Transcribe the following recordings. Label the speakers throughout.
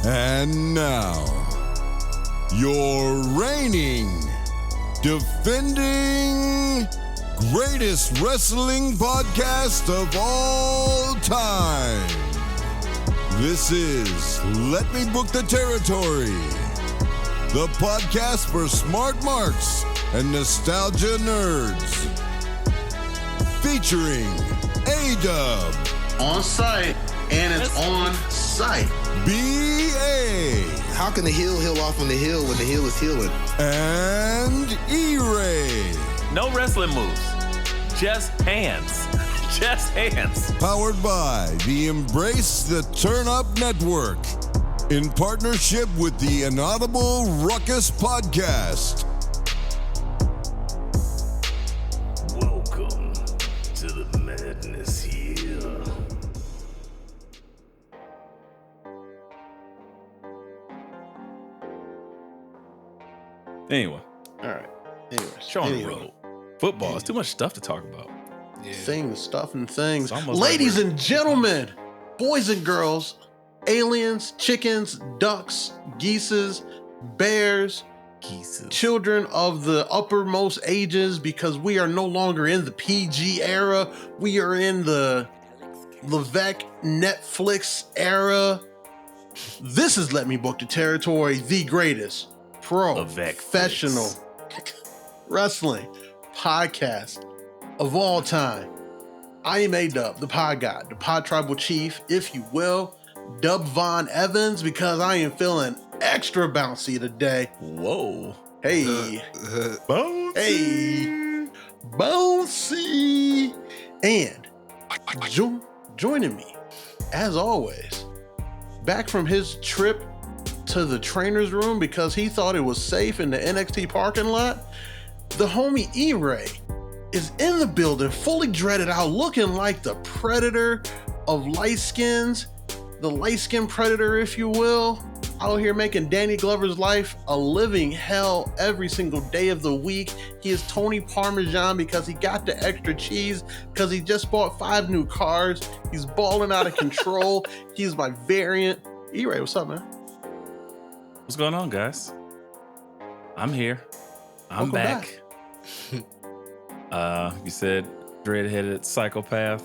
Speaker 1: And now, your reigning, defending, greatest wrestling podcast of all time. This is Let Me Book the Territory, the podcast for smart marks and nostalgia nerds. Featuring A-Dub.
Speaker 2: On site, and it's on site.
Speaker 1: B.A.
Speaker 3: How can the heel heal off on the heel when the heel is healing?
Speaker 1: And E-Ray.
Speaker 4: No wrestling moves. Just hands. Just hands.
Speaker 1: Powered by the Embrace the Turn Up Network. In partnership with the Inaudible Ruckus Podcast.
Speaker 4: Welcome to the madness here. Anyway.
Speaker 2: All right. Anyways.
Speaker 4: Show on the road. Football. It's too much stuff to talk about.
Speaker 3: Yeah.
Speaker 2: Things, stuff, and things.
Speaker 4: Ladies
Speaker 2: and gentlemen, boys and girls, aliens, chickens, ducks, geeses, bears, children of the uppermost ages, because we are no longer in the PG era. We are in the Levesque Netflix era. This is Let Me Book the Territory, the greatest professional wrestling podcast of all time. I am A-Dub, the pod god, the pod tribal chief, if you will, Dub Von Evans, because I am feeling extra bouncy today.
Speaker 4: Whoa.
Speaker 2: Hey.
Speaker 4: Bouncy.
Speaker 2: Hey. Bouncy. And joining me, as always, back from his trip to the trainer's room because he thought it was safe in the NXT parking lot, the homie E-Ray is in the building, fully dreaded out, looking like the predator of light skins, the light skin predator, if you will, out here making Danny Glover's life a living hell every single day of the week. He is Tony Parmesan because he got the extra cheese, because he just bought 5 new cars. He's balling out of control. He's my variant. E-Ray, what's up, man?
Speaker 4: What's going on, guys? I'm here. I'm
Speaker 2: Welcome
Speaker 4: back. You said dread-headed psychopath,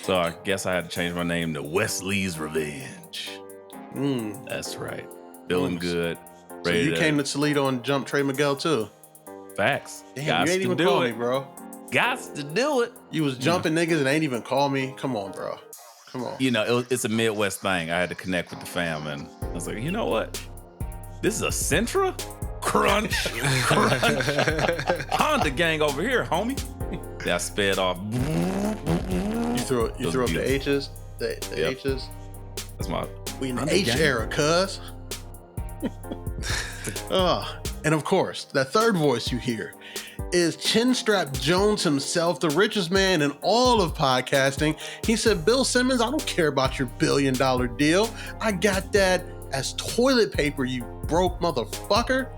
Speaker 4: so I guess I had to change my name to Wesley's Revenge. That's right. Feeling good.
Speaker 2: So you came to Toledo and jumped Trey Miguel too?
Speaker 4: Facts.
Speaker 2: Damn, you ain't even call me, bro.
Speaker 4: Gots to do it.
Speaker 2: You was jumping niggas and ain't even call me. Come on, bro. Come on.
Speaker 4: You know, it's a Midwest thing. I had to connect with the fam, and I was like, you know what? This is a Sentra? Crunch. Honda gang over here, homie. Then I sped off.
Speaker 2: You threw up the H's? The
Speaker 4: Yep.
Speaker 2: H's?
Speaker 4: That's my...
Speaker 2: We in the
Speaker 4: Honda
Speaker 2: H
Speaker 4: gang.
Speaker 2: era, cuz. And of course, that third voice you hear is Chinstrap Jones himself, the richest man in all of podcasting. He said, Bill Simmons, I don't care about your $1 billion deal. I got that as toilet paper, you broke motherfucker.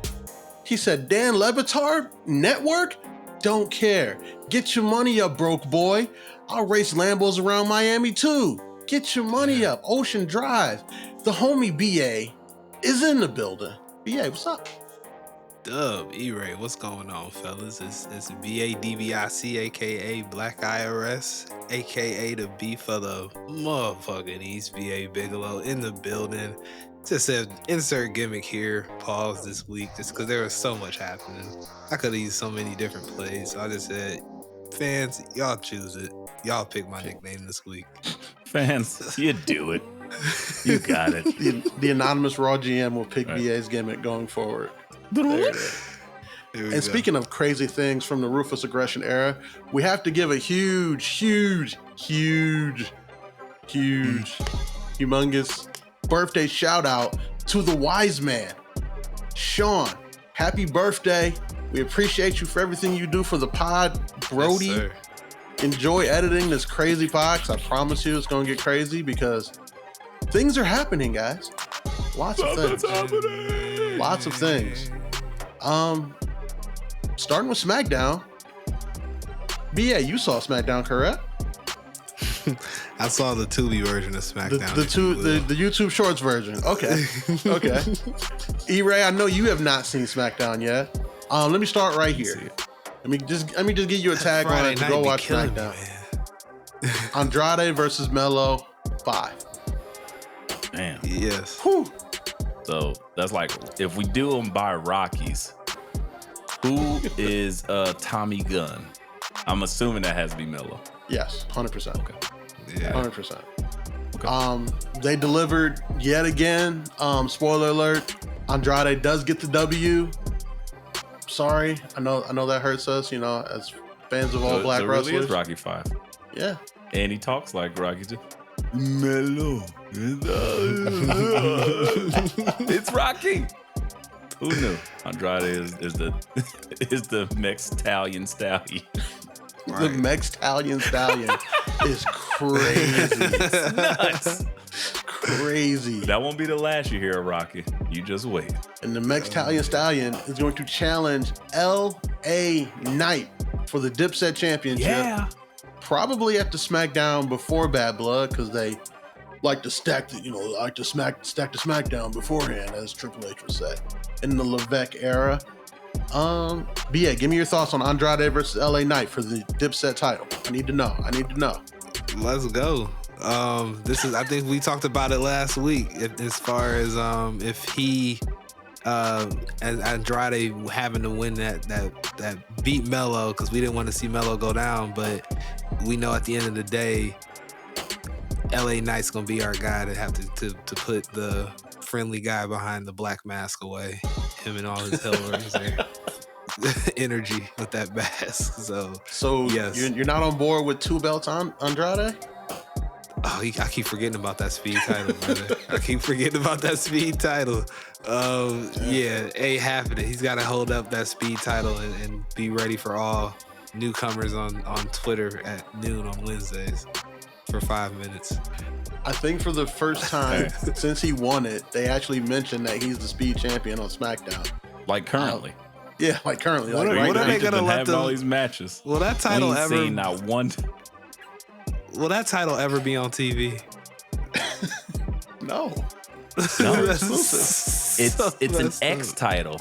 Speaker 2: He said, Dan Le Batard, network? Don't care. Get your money up, broke boy. I'll race Lambos around Miami too. Get your money up. Ocean Drive. The homie BA is in the building. BA, what's up?
Speaker 3: Dub, E-Ray, what's going on, fellas? It's BADBIC, aka Black IRS, aka the B for the motherfucking East BA Bigelow in the building. Just said insert gimmick here, pause this week, just because there was so much happening. I could have used so many different plays. So I just said, fans, y'all choose it. Y'all pick my nickname this week.
Speaker 4: Fans, you do it. You got it.
Speaker 2: The anonymous Raw GM will pick BA's gimmick going forward. There it is. And speaking of crazy things from the Ruthless Aggression era, we have to give a humongous birthday shout out to the wise man, Sean. Happy birthday. We appreciate you for everything you do for the pod, Brody.
Speaker 3: Yes, sir.
Speaker 2: Enjoy editing this crazy pod, 'cause I promise you it's going to get crazy because things are happening, guys. Lots of things. Lots of things. Starting with SmackDown. BA, you saw SmackDown, correct?
Speaker 3: I saw the Tubi version of SmackDown.
Speaker 2: The YouTube Shorts version. Okay. E-Ray, I know you have not seen SmackDown yet. Let me start right here. Let me just give you a tagline to go watch SmackDown. Andrade versus Melo 5.
Speaker 4: Damn.
Speaker 3: Yes.
Speaker 2: Whew.
Speaker 4: So that's like if we do them by Rockies, who is Tommy Gunn? I'm assuming that has to be Melo.
Speaker 2: Yes, 100%.
Speaker 4: Okay.
Speaker 3: Yeah.
Speaker 2: 100%.
Speaker 4: Okay.
Speaker 2: They delivered yet again. Spoiler alert: Andrade does get the W. Sorry, I know that hurts us. As fans of all black wrestlers.
Speaker 4: Really is Rocky 5.
Speaker 2: Yeah,
Speaker 4: and he talks like Rocky too. Melo. It's Rocky. Who knew? Andrade is the Mexitalian Stallion.
Speaker 2: Right. The Mexitalian Stallion is crazy.
Speaker 4: It's nuts.
Speaker 2: Crazy.
Speaker 4: That won't be the last you hear of Rocky. You just wait.
Speaker 2: And the Mexitalian Stallion is going to challenge L.A. Knight for the Dipset Championship.
Speaker 4: Yeah.
Speaker 2: Probably at the SmackDown before Bad Blood, because they like to stack the SmackDown beforehand, as Triple H would say, in the Levesque era. But yeah, give me your thoughts on Andrade versus LA Knight for the Dipset title. I need to know.
Speaker 3: Let's go. I think we talked about it last week as far as if he as Andrade having to win that beat Melo, because we didn't want to see Melo go down, but we know at the end of the day LA Knight's gonna be our guy to have to put the friendly guy behind the black mask away. Him and all his Hellraiser energy with that mask. So yes.
Speaker 2: You're not on board with 2 belts on Andrade?
Speaker 3: Oh, I keep forgetting about that speed title, brother. I keep forgetting about that speed title. Yeah, ain't happening. He's got to hold up that speed title and be ready for all newcomers on Twitter at noon on Wednesdays for 5 minutes.
Speaker 2: I think for the first time since he won it, they actually mentioned that he's the speed champion on SmackDown.
Speaker 4: Like currently.
Speaker 2: Yeah, like currently.
Speaker 3: What
Speaker 2: right
Speaker 3: are
Speaker 2: now.
Speaker 3: they gonna let
Speaker 4: all these matches?
Speaker 3: Will that title
Speaker 4: we ain't
Speaker 3: ever?
Speaker 4: Seen not one.
Speaker 3: Will that title ever be on TV?
Speaker 2: No.
Speaker 4: It's an X title.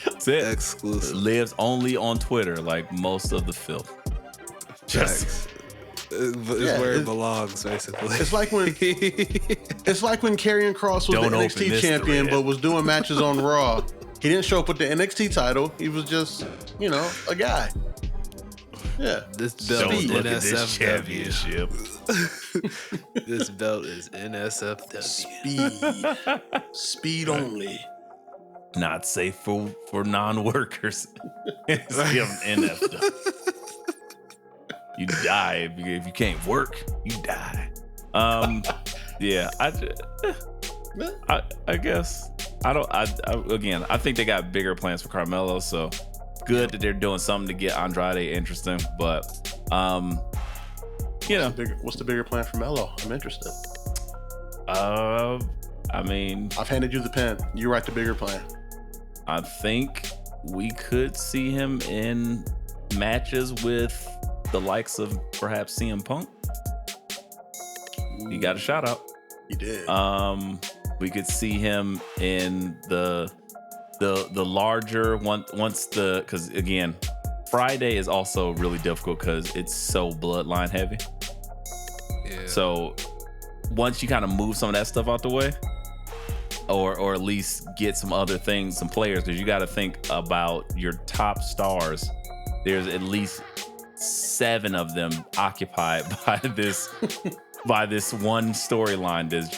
Speaker 4: That's it.
Speaker 3: Exclusive.
Speaker 4: It lives only on Twitter, like most of the filth.
Speaker 3: Just where it belongs, basically.
Speaker 2: It's like when Karrion Kross was the NXT champion, but was doing matches on Raw. He didn't show up with the NXT title. He was just, a guy. Yeah.
Speaker 3: This belt is NSFW. This belt is NSFW.
Speaker 2: Speed only.
Speaker 4: Not safe for non-workers. It's NFW. You die if you can't work. You die. Yeah. I guess I don't. I think they got bigger plans for Carmelo. So good that they're doing something to get Andrade interesting. But
Speaker 2: what's the bigger plan for Melo? I'm interested.
Speaker 4: I mean,
Speaker 2: I've handed you the pen. You write the bigger plan.
Speaker 4: I think we could see him in matches with the likes of perhaps CM Punk. He got a shout out.
Speaker 2: He did.
Speaker 4: We could see him in the larger one because again, Friday is also really difficult because it's so bloodline heavy.
Speaker 3: Yeah.
Speaker 4: So once you kind of move some of that stuff out the way, or at least get some other things, some players, because you got to think about your top stars. There's at least 7 of them occupied by this one storyline. There's,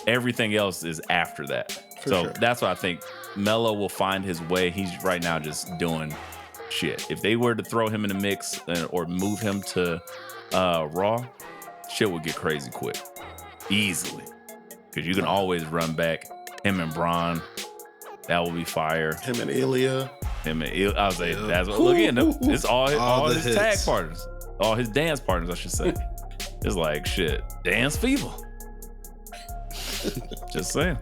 Speaker 4: everything else is after that. That's why I think Melo will find his way. He's right now just doing shit. If they were to throw him in the mix or move him to Raw, shit would get crazy quick, easily. Because you can always run back him and Braun. That will be fire.
Speaker 2: Him and Ilya.
Speaker 4: I was like, that's what. Look again. It's all his hits. Tag partners, all his dance partners, I should say. It's like shit, dance fever. Just saying.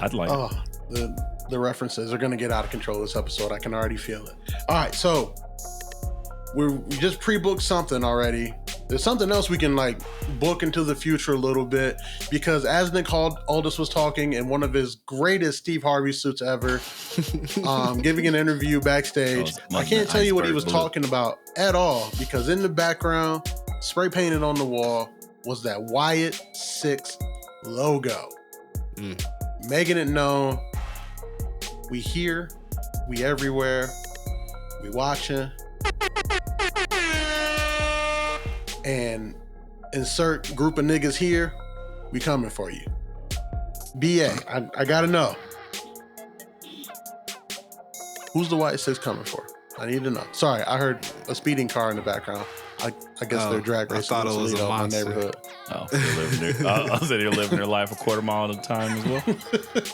Speaker 4: I'd like.
Speaker 2: Oh, the references are gonna get out of control this episode. I can already feel it. All right, so we just pre-booked something already there's something else we can like book into the future a little bit, because as Nick Aldis was talking in one of his greatest Steve Harvey suits ever, giving an interview backstage, I can't tell you what he was talking about at all, because in the background, spray painted on the wall, was that Wyatt 6 logo. Making it known, we here, we everywhere, we watching. And insert group of niggas here, we coming for you. BA, I gotta know. Who's the White 6 coming for? I need to know. Sorry, I heard a speeding car in the background. I guess they're drag racing in Toledo, my neighborhood.
Speaker 4: Oh, they're living their, I was saying they're living their life a quarter mile at a time as well.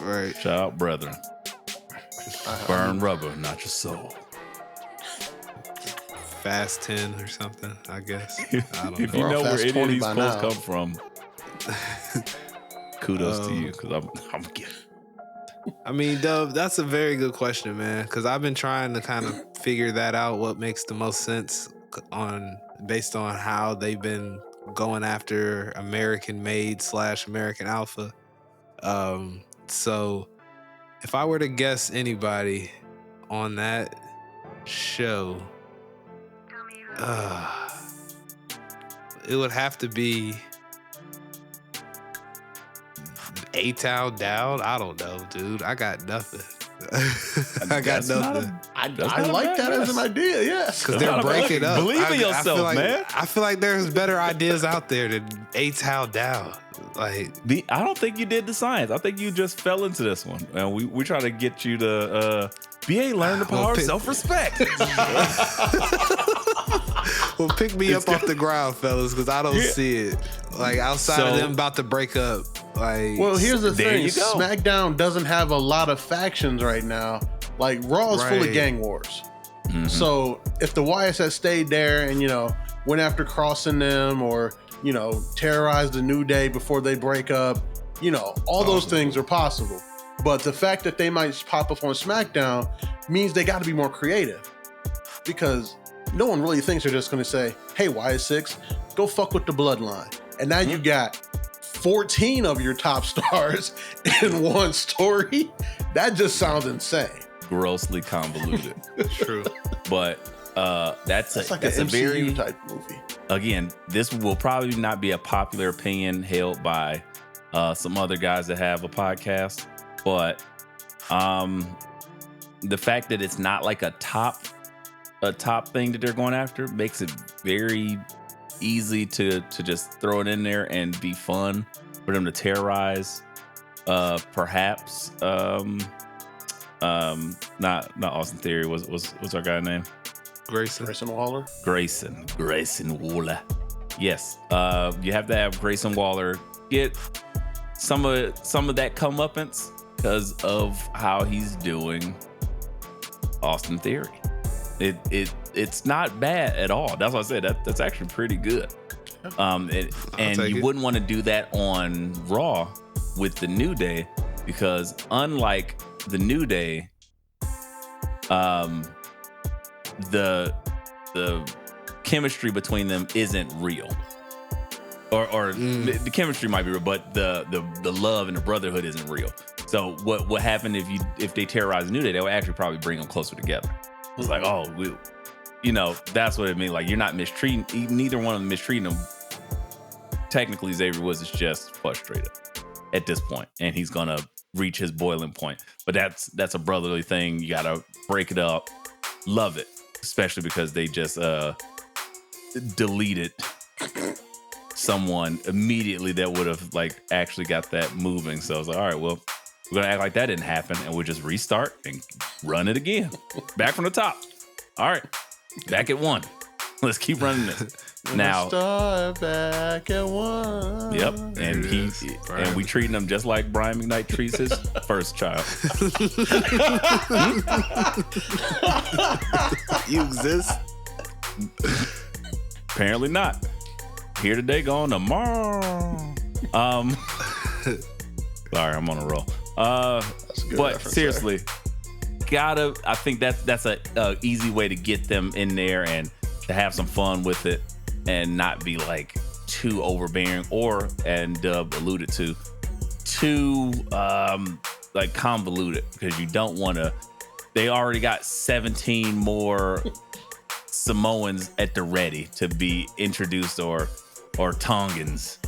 Speaker 3: Right.
Speaker 4: Shout out, brethren. Burn rubber, not your soul.
Speaker 3: Fast 10 or something, I guess. I don't
Speaker 4: If
Speaker 3: know.
Speaker 4: you know where any of these
Speaker 2: by
Speaker 4: posts
Speaker 2: now.
Speaker 4: come from, kudos to you, because I'm getting.
Speaker 3: I mean, Dub, that's a very good question, man. Because I've been trying to kind of figure that out. What makes the most sense based on how they've been going after American made / American Alpha. So if I were to guess anybody on that show, it would have to be A-Town Down. I don't know, dude. I got nothing. I got nothing.
Speaker 2: I like that as an idea, yes.
Speaker 3: Because they're breaking up.
Speaker 4: Believe in yourself, man.
Speaker 3: I feel like there's better ideas out there than A-Town Down. Like,
Speaker 4: I don't think you did the science. I think you just fell into this one, and we try to get you to BA learn the power of self-respect.
Speaker 3: Well, pick me up off the ground, fellas, because I don't see it. Like, outside of them about to break up. Like,
Speaker 2: well, here's the thing:
Speaker 4: you go.
Speaker 2: SmackDown doesn't have a lot of factions right now. Like, Raw is full of
Speaker 3: Right.
Speaker 2: gang wars. So if the Wyatts had stayed there and went after crossing them, or terrorized the New Day before they break up, all those things are possible. But the fact that they might pop up on SmackDown means they got to be more creative, because no one really thinks they're just going to say, "Hey, Wyatt 6, go fuck with the Bloodline," and now you got 14 of your top stars in one story. That just sounds insane.
Speaker 4: Grossly convoluted.
Speaker 3: true.
Speaker 4: But that's
Speaker 2: like
Speaker 4: a
Speaker 2: an MCU
Speaker 4: very
Speaker 2: type movie.
Speaker 4: Again, this will probably not be a popular opinion held by some other guys that have a podcast, but the fact that it's not like a top thing that they're going after makes it very easy to just throw it in there and be fun for them to terrorize. Perhaps not Austin Theory. What's our guy name?
Speaker 3: Grayson
Speaker 2: Waller.
Speaker 4: Grayson Waller. Yes, you have to have Grayson Waller get some of that comeuppance because of how he's doing Austin Theory. It's not bad at all. That's what I said. That's actually pretty good. And you wouldn't want to do that on Raw with the New Day, because unlike the New Day, the chemistry between them isn't real. Or the chemistry might be real, but the love and the brotherhood isn't real. So what happened if they terrorize the New Day? They would actually probably bring them closer together. It's like, that's what it means. Like, you're not mistreating, neither one of them mistreating them. Technically, Xavier Woods is just frustrated at this point, and he's gonna reach his boiling point. But that's a brotherly thing. You gotta break it up. Love it, especially because they just deleted someone immediately that would have actually got that moving. So I was like, all right, well, we're gonna act like that didn't happen, and we'll just restart and run it again, back from the top. All right, back at 1. Let's keep running this. Now,
Speaker 2: start back at 1.
Speaker 4: Yep, and and we treating him just like Brian McKnight treats his first child.
Speaker 3: You exist?
Speaker 4: Apparently not. Here today, gone tomorrow. Sorry, I'm on a roll. But seriously, I think that's a easy way to get them in there and to have some fun with it. and not be like too overbearing or, and Dub alluded to, too like convoluted, because you don't want to. They already got 17 more Samoans at the ready to be introduced, or Tongans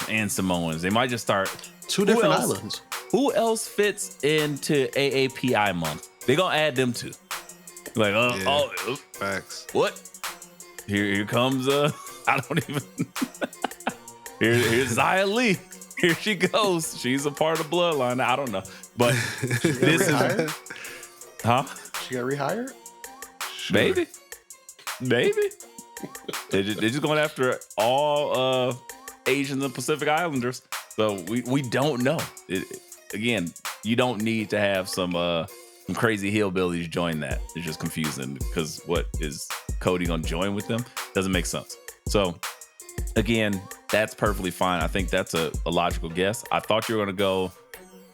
Speaker 4: and Samoans. They might just start
Speaker 2: two different islands.
Speaker 4: Who else fits into AAPI month? They gonna add them too. Like,
Speaker 3: facts.
Speaker 4: What? Here comes I don't even. Here's Xia Li. Here she goes. She's a part of Bloodline. I don't know, but this is. Huh?
Speaker 2: She got rehired?
Speaker 3: Sure.
Speaker 4: Maybe. They're just going after all Asians and Pacific Islanders. So we don't know. Again, you don't need to have some crazy hillbillies join that. It's just confusing, because what is Cody gonna join with them? Doesn't make sense. So again, that's perfectly fine. I think that's a logical guess. I thought you were gonna go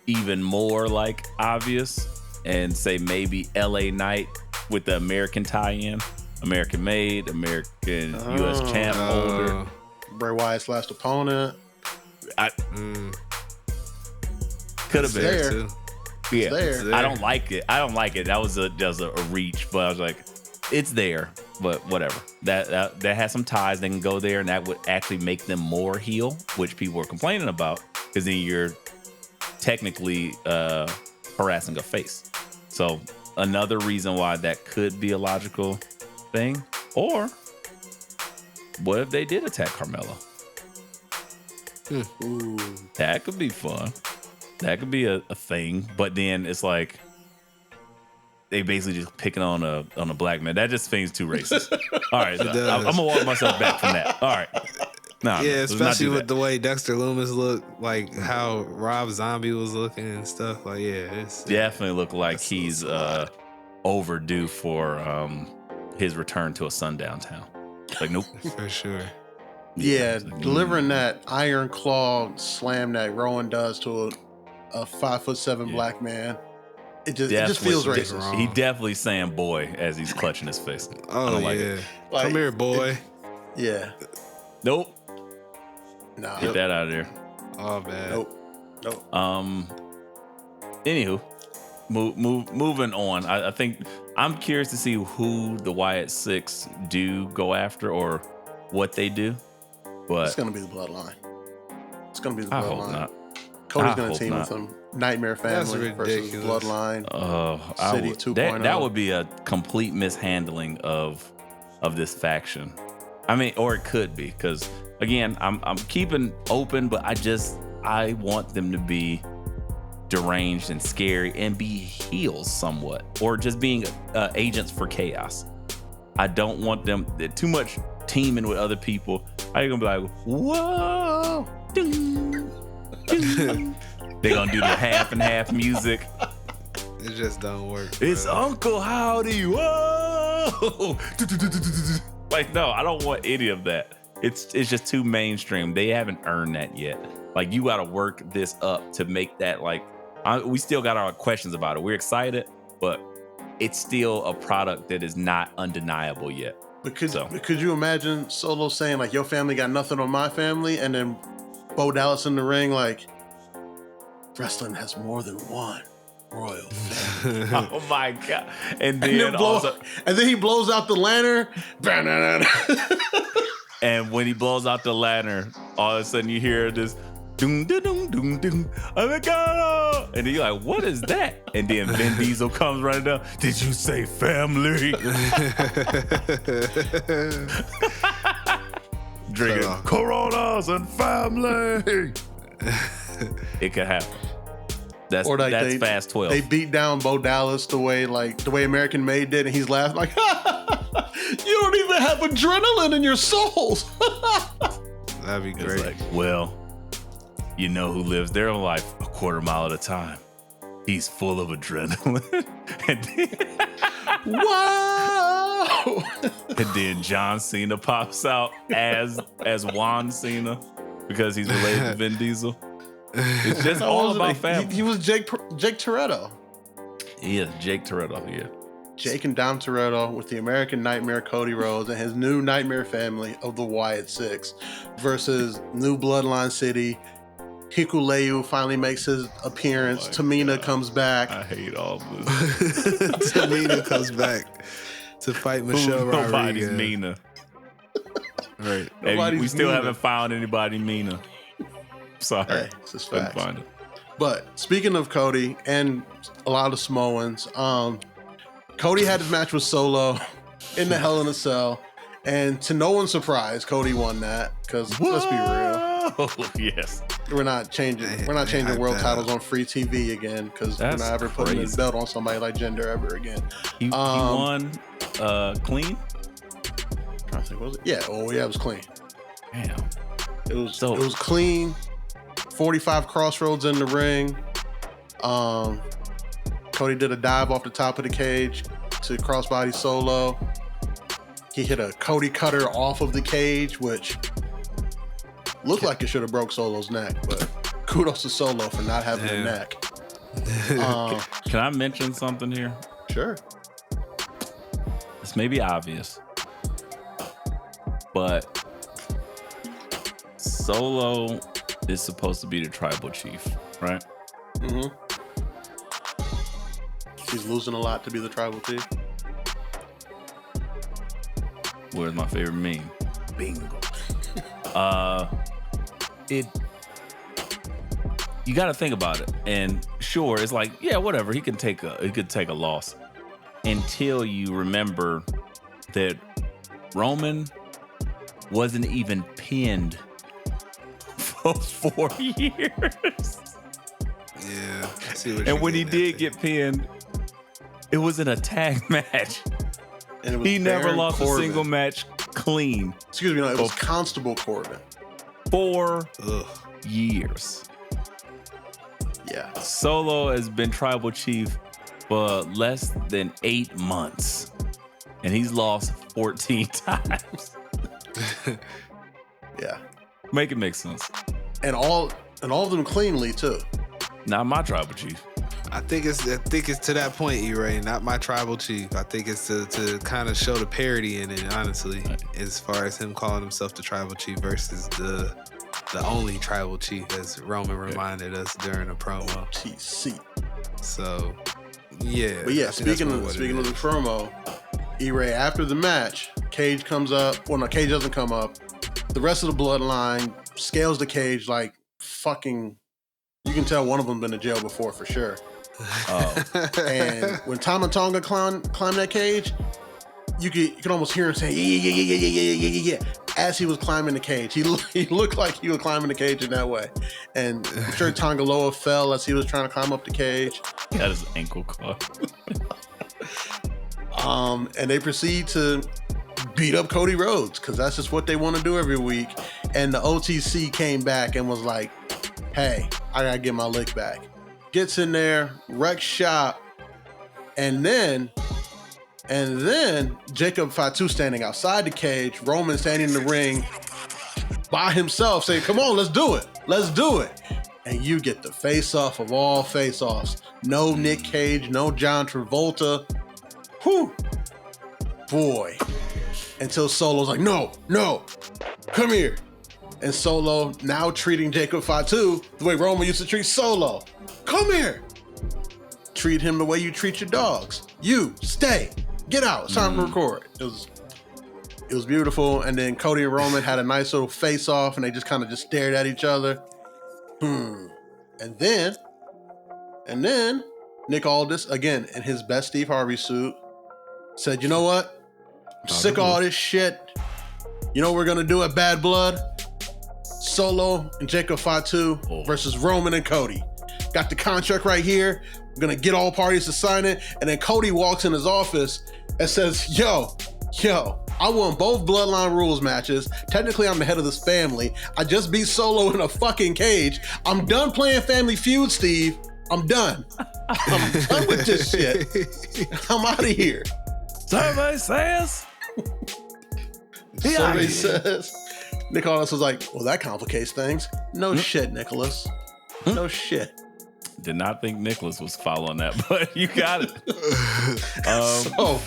Speaker 4: even more like obvious and say maybe LA Knight with the American tie-in, American made, American US champ holder.
Speaker 2: Bray Wyatt's last opponent.
Speaker 4: Could have been
Speaker 2: there.
Speaker 3: Too.
Speaker 4: Yeah,
Speaker 2: there.
Speaker 4: I don't like it. That was a reach, but I was like, it's there, but whatever. That has some ties. They can go there, and that would actually make them more heel, which people were complaining about, because then you're technically harassing a face. So another reason why that could be a logical thing. Or what if they did attack Carmella?
Speaker 2: Ooh.
Speaker 4: That could be fun. That could be a thing. But then it's like they basically just picking on a black man. That just seems too racist. All right, so I'm gonna walk myself back from that. All right.
Speaker 3: Especially with the way Dexter Lumis looked, like how Rob Zombie was looking and stuff. Like, it's
Speaker 4: definitely look like he's overdue for his return to a sundown town. Like, nope.
Speaker 3: for sure.
Speaker 2: Yeah, delivering that iron claw slam that Rowan does to a 5'7" black man. It just feels racist.
Speaker 4: He definitely saying boy as he's clutching his face.
Speaker 3: Oh,
Speaker 4: I don't like it.
Speaker 2: Like,
Speaker 3: come here, boy.
Speaker 2: Yeah.
Speaker 4: Nope.
Speaker 2: Nah.
Speaker 4: Get that out of there.
Speaker 3: Oh, bad.
Speaker 2: Nope.
Speaker 4: Anywho, moving on. I think I'm curious to see who the Wyatt Six do go after, or what they do. But
Speaker 2: it's gonna be the Bloodline.
Speaker 4: I hope not.
Speaker 2: Cody's gonna team with them. Nightmare Family versus Bloodline. City 2.0.
Speaker 4: That would be a complete mishandling of this faction. I mean, or it could be, because again, I'm keeping open, but I want them to be deranged and scary and be heels somewhat, or just being agents for chaos. I don't want them too much teaming with other people. How you gonna be like, whoa? They're gonna do the half and half music.
Speaker 3: It just don't work.
Speaker 4: It's Uncle Howdy. Whoa! Like, no, I don't want any of that. It's just too mainstream. They haven't earned that yet. Like, you got to work this up to make that, like, we still got our questions about it. We're excited, but it's still a product that is not undeniable yet.
Speaker 2: But could you imagine Solo saying, like, your family got nothing on my family, and then Bo Dallas in the ring, like, wrestling has more than one royal family.
Speaker 4: Oh my God. And then
Speaker 2: he blows out the lantern.
Speaker 4: And when he blows out the lantern, all of a sudden you hear this doom doom doom doom doom. Americano! And then you're like, what is that? And then Vin Diesel comes running down. Did you say family? Drinking Coronas and family. It could happen. That's Fast 12.
Speaker 2: They beat down Bo Dallas the way American Made did, and he's laughing like, you don't even have adrenaline in your souls.
Speaker 3: That'd be great.
Speaker 4: It's like, well, you know who lives their life a quarter mile at a time. He's full of adrenaline.
Speaker 2: Wow.
Speaker 4: And then John Cena pops out as Juan Cena because he's related to Vin Diesel. It's just all about family.
Speaker 2: He was Jake Toretto.
Speaker 4: He is Jake Toretto, yeah.
Speaker 2: Jake and Dom Toretto with the American Nightmare Cody Rhodes and his new Nightmare family of the Wyatt Six versus New Bloodline City. Hikuleu finally makes his appearance. Tamina comes back.
Speaker 4: I hate all this.
Speaker 3: Tamina comes back to fight Michelle Rodriguez.
Speaker 4: Nobody's Mina.
Speaker 3: Right.
Speaker 4: Hey, we still
Speaker 2: Mina.
Speaker 4: haven't found anybody Mina. Sorry.
Speaker 2: Hey, this is
Speaker 4: Couldn't
Speaker 2: facts.
Speaker 4: find it.
Speaker 2: But speaking of Cody and a lot of Samoans, Cody had his match with Solo in the Hell in a Cell, and to no one's surprise, Cody won that. Because let's be real,
Speaker 4: Oh, yes.
Speaker 2: we're not changing world titles on free TV again. Because we're
Speaker 4: That's
Speaker 2: not ever putting
Speaker 4: crazy.
Speaker 2: this belt on somebody like Jinder ever again.
Speaker 4: He won clean?
Speaker 2: I think was it? Yeah. Oh yeah, it was clean.
Speaker 4: Damn.
Speaker 2: It was clean. 45 crossroads in the ring. Cody did a dive off the top of the cage to crossbody Solo. He hit a Cody cutter off of the cage, which looked like it should have broke Solo's neck, but kudos to Solo for not having a neck.
Speaker 4: Can I mention something here?
Speaker 2: Sure.
Speaker 4: This may be obvious, but Solo is supposed to be the tribal chief, right?
Speaker 2: Mm-hmm. He's losing a lot to be the tribal chief.
Speaker 4: Where's my favorite meme? Bingo. You got to think about it, and sure, it's like, yeah, whatever. He could take a loss until you remember that Roman wasn't even pinned for 4 years.
Speaker 3: Yeah. I see what
Speaker 4: And
Speaker 3: you're
Speaker 4: when he
Speaker 3: getting at
Speaker 4: did get pinned, it was in a tag match.
Speaker 2: And it was
Speaker 4: He never
Speaker 2: Baron
Speaker 4: lost
Speaker 2: Corbin.
Speaker 4: a single match clean.
Speaker 2: Excuse me, no, it was Constable Corbin.
Speaker 4: 4
Speaker 3: Ugh.
Speaker 4: years.
Speaker 2: Yeah.
Speaker 4: Solo has been tribal chief for less than 8 months, and he's lost 14 times.
Speaker 2: Yeah.
Speaker 4: Make it make sense.
Speaker 2: And all of them cleanly too.
Speaker 4: Not my tribal chief.
Speaker 3: I think it's to that point, E-Ray, not my tribal chief. I think it's to kind of show the parody in it, honestly, as far as him calling himself the tribal chief versus the only tribal chief, as Roman reminded us during a promo.
Speaker 2: TC.
Speaker 3: So, yeah.
Speaker 2: But yeah,
Speaker 3: I think that's
Speaker 2: speaking
Speaker 3: more
Speaker 2: of
Speaker 3: what it
Speaker 2: the
Speaker 3: is.
Speaker 2: promo, E-Ray, after the match, Cage comes up. Well, no, Cage doesn't come up. The rest of the bloodline scales the cage like fucking. You can tell one of them been to jail before for sure. And when Tama Tonga climbed that cage, you could almost hear him saying yeah as he was climbing the cage. He looked like he was climbing the cage in that way. And I'm sure Tonga Loa fell as he was trying to climb up the cage.
Speaker 4: Got his ankle caught.
Speaker 2: And they proceed to beat up Cody Rhodes because that's just what they want to do every week. And the OTC came back and was like, hey, I gotta get my lick back. Gets in there, wrecks shop, and then Jacob Fatu standing outside the cage, Roman standing in the ring by himself saying, come on, let's do it. And you get the face-off of all face-offs. No Nick Cage, no John Travolta. Whew. Boy. Until Solo's like, no, come here. And Solo now treating Jacob Fatu the way Roman used to treat Solo. Come here. Treat him the way you treat your dogs. You stay. Get out. It's time to record. It was beautiful. And then Cody and Roman had a nice little face off, and they just kind of just stared at each other. And then Nick Aldis, again in his best Steve Harvey suit, said, "You know what? I'm sick of all this shit. You know what we're gonna do at Bad Blood? Solo and Jacob Fatu versus Roman and Cody. Got the contract right here. I'm gonna get all parties to sign it." And then Cody walks in his office and says, yo, I won both Bloodline Rules matches. Technically, I'm the head of this family. I just beat Solo in a fucking cage. I'm done playing Family Feud, Steve. I'm done. I'm done with this shit. I'm out of here.
Speaker 4: Survey says.
Speaker 2: Survey says. Nicholas was like, well, that complicates things. No shit, Nicholas. No shit.
Speaker 4: Did not think Nicholas was following that, but you got it.
Speaker 2: So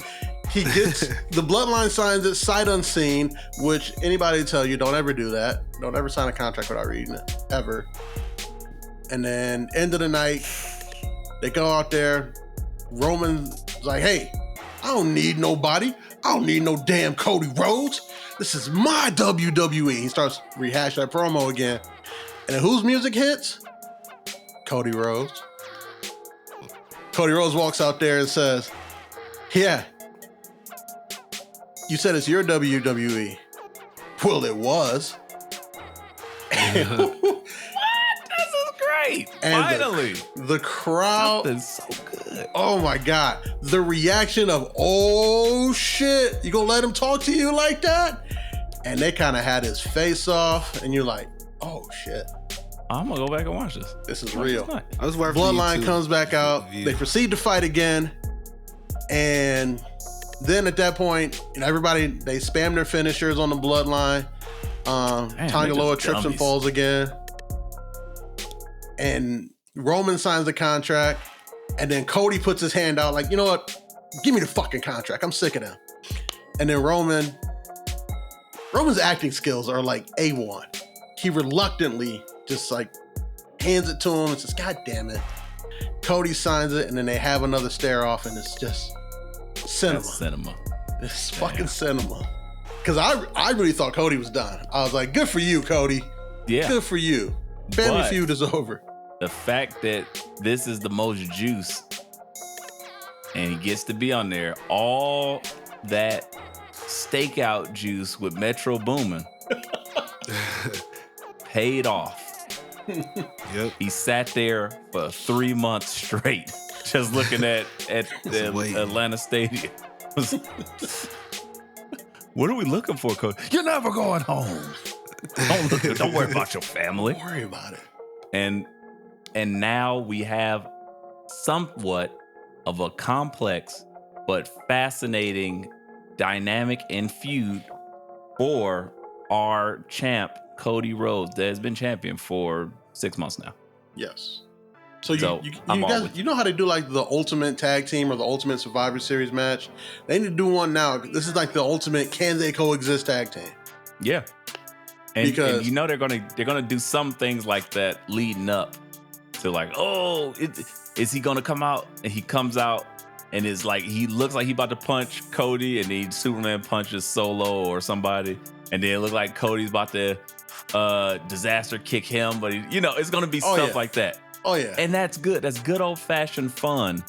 Speaker 2: he gets the bloodline, signs it sight unseen, which anybody tell you, don't ever do that. Don't ever sign a contract without reading it, ever. And then end of the night, they go out there. Roman's like, hey, I don't need nobody. I don't need no damn Cody Rhodes. This is my WWE. He starts rehash that promo again. And then whose music hits? Cody Rhodes. Cody Rhodes walks out there and says, yeah, you said it's your WWE. Well, it was.
Speaker 4: What? This is great.
Speaker 2: And
Speaker 4: Finally.
Speaker 2: the crowd.
Speaker 4: Something's so good.
Speaker 2: Oh my God. The reaction of, oh shit, you gonna let him talk to you like that? And they kind of had his face off, and you're like, oh shit.
Speaker 4: I'm gonna go back and watch this.
Speaker 2: This is real.
Speaker 3: I was working.
Speaker 2: Bloodline comes back out. They proceed to fight again. And then at that point, everybody, they spam their finishers on the Bloodline. Tanya Lola trips and falls again. And Roman signs the contract. And then Cody puts his hand out like, you know what? Give me the fucking contract. I'm sick of them. And then Roman's acting skills are like A1. He reluctantly just like hands it to him and says, God damn it. Cody signs it, and then they have another stare off, and it's just cinema.
Speaker 4: That's cinema.
Speaker 2: It's fucking cinema. Because I really thought Cody was done. I was like, good for you, Cody.
Speaker 4: Yeah.
Speaker 2: Good for you. Family feud is over.
Speaker 4: The fact that this is the most juice and he gets to be on there, all that stakeout juice with Metro Boomin paid off.
Speaker 3: Yep.
Speaker 4: He sat there for 3 months straight, just looking at the Atlanta Stadium. What are we looking for, Coach? You're never going home. Don't worry about your family.
Speaker 2: Don't worry about it.
Speaker 4: And now we have somewhat of a complex but fascinating dynamic and feud for our champ, Cody Rhodes, that has been champion for 6 months now.
Speaker 2: Yes. So you guys, you know how they do like the ultimate tag team or the ultimate Survivor Series match? They need to do one now. This is like the ultimate can they coexist tag team.
Speaker 4: Yeah. And
Speaker 2: Because
Speaker 4: you know they're gonna do some things like that leading up to like, oh, is he gonna come out? And he comes out and it's like he looks like he about to punch Cody, and then Superman punches Solo or somebody, and then it looks like Cody's about to disaster kick him, but it's gonna be stuff like that.
Speaker 2: Oh yeah.
Speaker 4: And that's good. That's good old fashioned fun.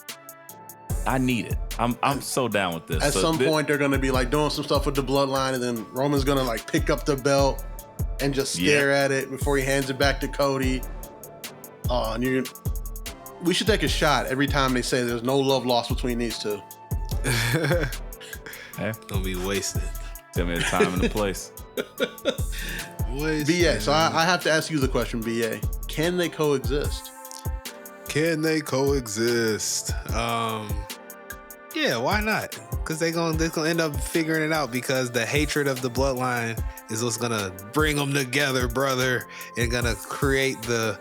Speaker 4: I need it. I'm so down with this.
Speaker 2: At some point they're gonna be like doing some stuff with the Bloodline, and then Roman's gonna like pick up the belt and just stare at it before he hands it back to Cody. And we should take a shot every time they say there's no love lost between these two.
Speaker 3: Don't be wasted.
Speaker 4: Tell me the time and the place.
Speaker 2: BA, so I have to ask you the question, BA. Can they coexist?
Speaker 3: Can they coexist? Yeah, why not? Because they're gonna end up figuring it out, because the hatred of the Bloodline is what's gonna bring them together, brother, and gonna create the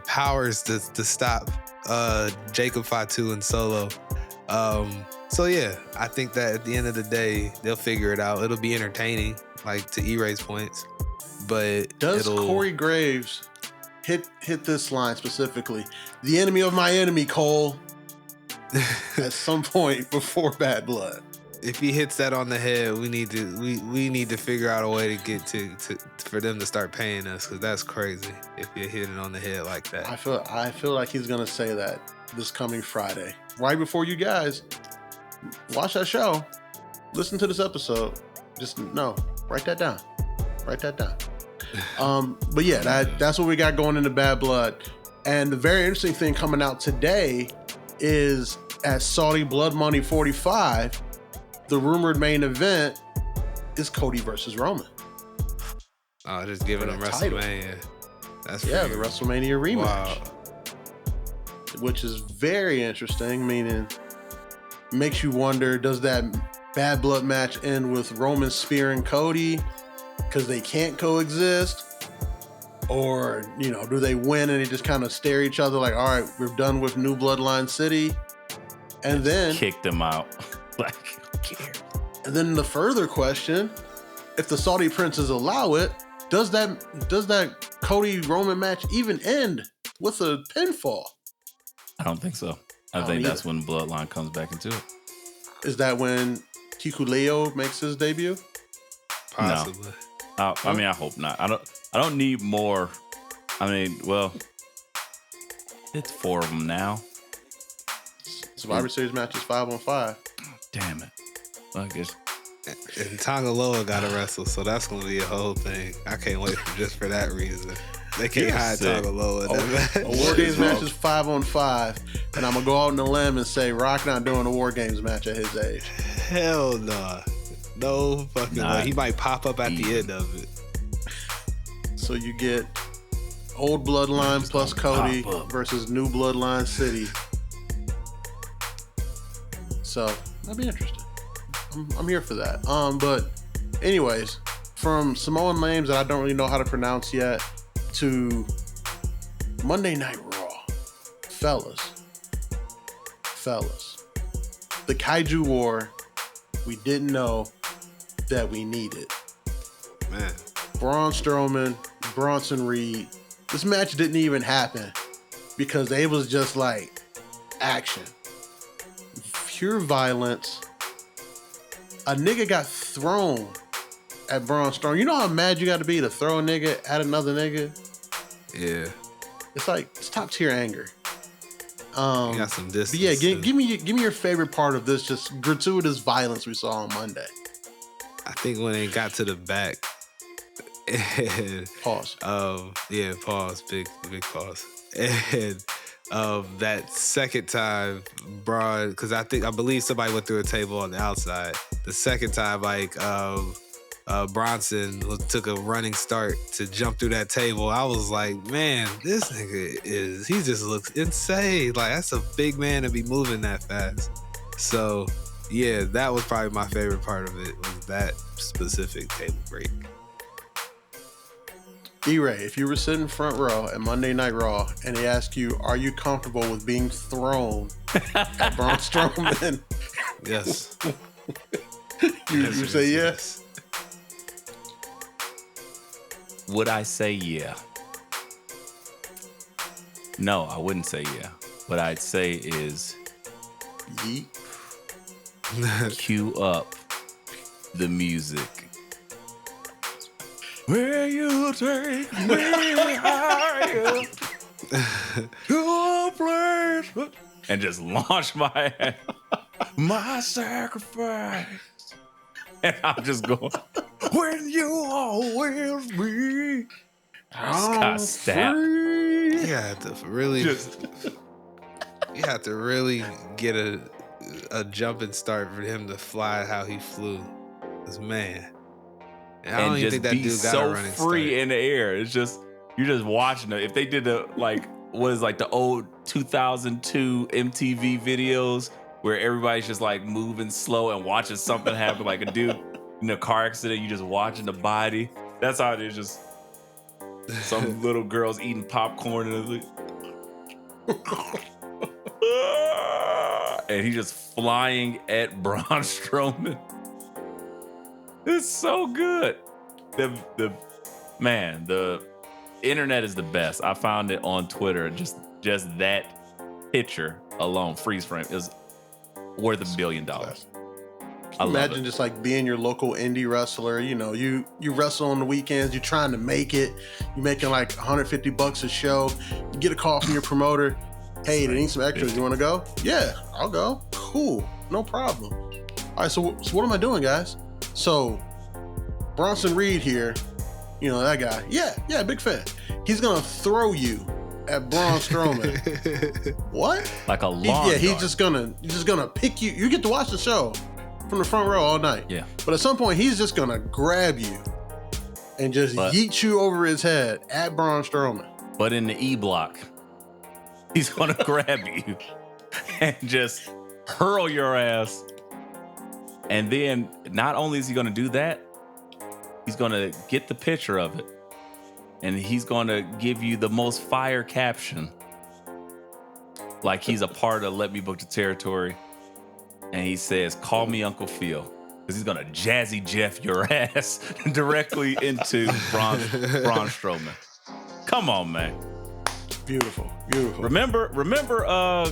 Speaker 3: powers to stop Jacob Fatu and Solo. So yeah, I think that at the end of the day, they'll figure it out. It'll be entertaining, like to E-Ray's points. But
Speaker 2: does Corey Graves hit this line specifically? The enemy of my enemy, Cole. At some point before Bad Blood.
Speaker 3: If he hits that on the head, we need to figure out a way to get to for them to start paying us, because that's crazy if you hit it on the head like that.
Speaker 2: I feel like he's gonna say that this coming Friday, right before you guys watch that show, listen to this episode. Just write that down. But yeah, that's what we got going into Bad Blood. And the very interesting thing coming out today is at Saudi Blood Money 45, the rumored main event is Cody versus Roman.
Speaker 3: Oh, just giving them WrestleMania. That's
Speaker 2: the WrestleMania rematch. Wow. Which is very interesting, meaning makes you wonder, does that Bad Blood match end with Roman spearing Cody because they can't coexist? Or, do they win and they just kind of stare at each other like, all right, we're done with New Bloodline City? And then
Speaker 4: kick them out. Like, who cares?
Speaker 2: And then the further question, if the Saudi princes allow it, does that Cody Roman match even end with a pinfall?
Speaker 4: I don't think so. I think that's when Bloodline comes back into it.
Speaker 2: Is that when Hikuleo makes his debut?
Speaker 3: Possibly.
Speaker 4: No. I mean, I hope not. I don't need more. I mean, well, it's 4 of them now.
Speaker 2: Survivor Series match is 5-on-5.
Speaker 4: Damn it. Well, I guess.
Speaker 3: And Tonga Loa got to wrestle, so that's going to be a whole thing. I can't wait just for that reason. They can't hide Tonga Loa in that match.
Speaker 2: A War Games match is 5-on-5, and I'm going to go out on the limb and say Rock not doing a War Games match at his age.
Speaker 3: Hell no. No fucking way. He might pop up at the end of it.
Speaker 2: So you get Old Bloodline plus Cody versus New Bloodline City. So that'd be interesting. I'm here for that. But anyways, from Samoan names that I don't really know how to pronounce yet to Monday Night Raw, fellas, the Kaiju War we didn't know that we needed.
Speaker 3: Man,
Speaker 2: Braun Strowman, Bronson Reed. This match didn't even happen because it was just like action. Pure violence. A nigga got thrown at Braun Strowman. You know how mad you got to be to throw a nigga at another nigga?
Speaker 3: yeah.
Speaker 2: It's like, it's top tier anger.
Speaker 3: You got some distance.
Speaker 2: But yeah, give me your favorite part of this just gratuitous violence we saw on Monday.
Speaker 3: I think when it got to the back.
Speaker 2: Pause.
Speaker 3: Yeah, pause. Big pause. And that second time, Braun, because I believe somebody went through a table on the outside. The second time, Bronson took a running start to jump through that table. I was like, man, this nigga he just looks insane. Like, that's a big man to be moving that fast. So, yeah, that was probably my favorite part of it, was that specific table break.
Speaker 2: E-Ray, if you were sitting front row at Monday Night Raw and they ask you, are you comfortable with being thrown at Braun Strowman?
Speaker 3: Yes.
Speaker 2: you say yes?
Speaker 4: Would I say yeah? No, I wouldn't say yeah. What I'd say is
Speaker 2: Yeet.
Speaker 4: cue up the music. Where you take me higher to a place, and just launch my sacrifice, and I'm just going, when you always be. Scott Stapp.
Speaker 3: You have to really, you have to really get a jumping start for him to fly how he flew. This man. And I don't even think that dude got
Speaker 4: so
Speaker 3: a running
Speaker 4: free
Speaker 3: start.
Speaker 4: in the air. It's just, you're just watching it. If they did the the old 2002 MTV videos where everybody's just like moving slow and watching something happen, like a dude in a car accident, you just watching the body. That's how it is. Just some little girls eating popcorn and he's just flying at Braun Strowman. It's so good. The internet is the best. I found it on Twitter. Just that picture alone, freeze frame, is worth $1 billion.
Speaker 2: Imagine just like being your local indie wrestler. You know, you wrestle on the weekends. You're trying to make it. You're making like $150 a show. You get a call from your promoter. Hey, they need some extras. You want to go? Yeah, I'll go. Cool, no problem. All right, so what am I doing, guys? So Bronson Reed here, you know that guy. Yeah, big fan. He's gonna throw you at Braun Strowman. What?
Speaker 4: Like a lawn
Speaker 2: he's just gonna pick you. You get to watch the show from the front row all night.
Speaker 4: Yeah.
Speaker 2: But at some point, he's just gonna grab you and just yeet you over his head at Braun Strowman.
Speaker 4: But in the E block, he's gonna grab you and just hurl your ass. And then not only is he gonna do that, he's gonna get the picture of it and he's going to give you the most fire caption, like he's a part of Let Me Book the Territory, and he says, "Call me Uncle Phil," because he's going to Jazzy Jeff your ass directly into Braun Strowman. Come on, man.
Speaker 2: Beautiful.
Speaker 4: Remember a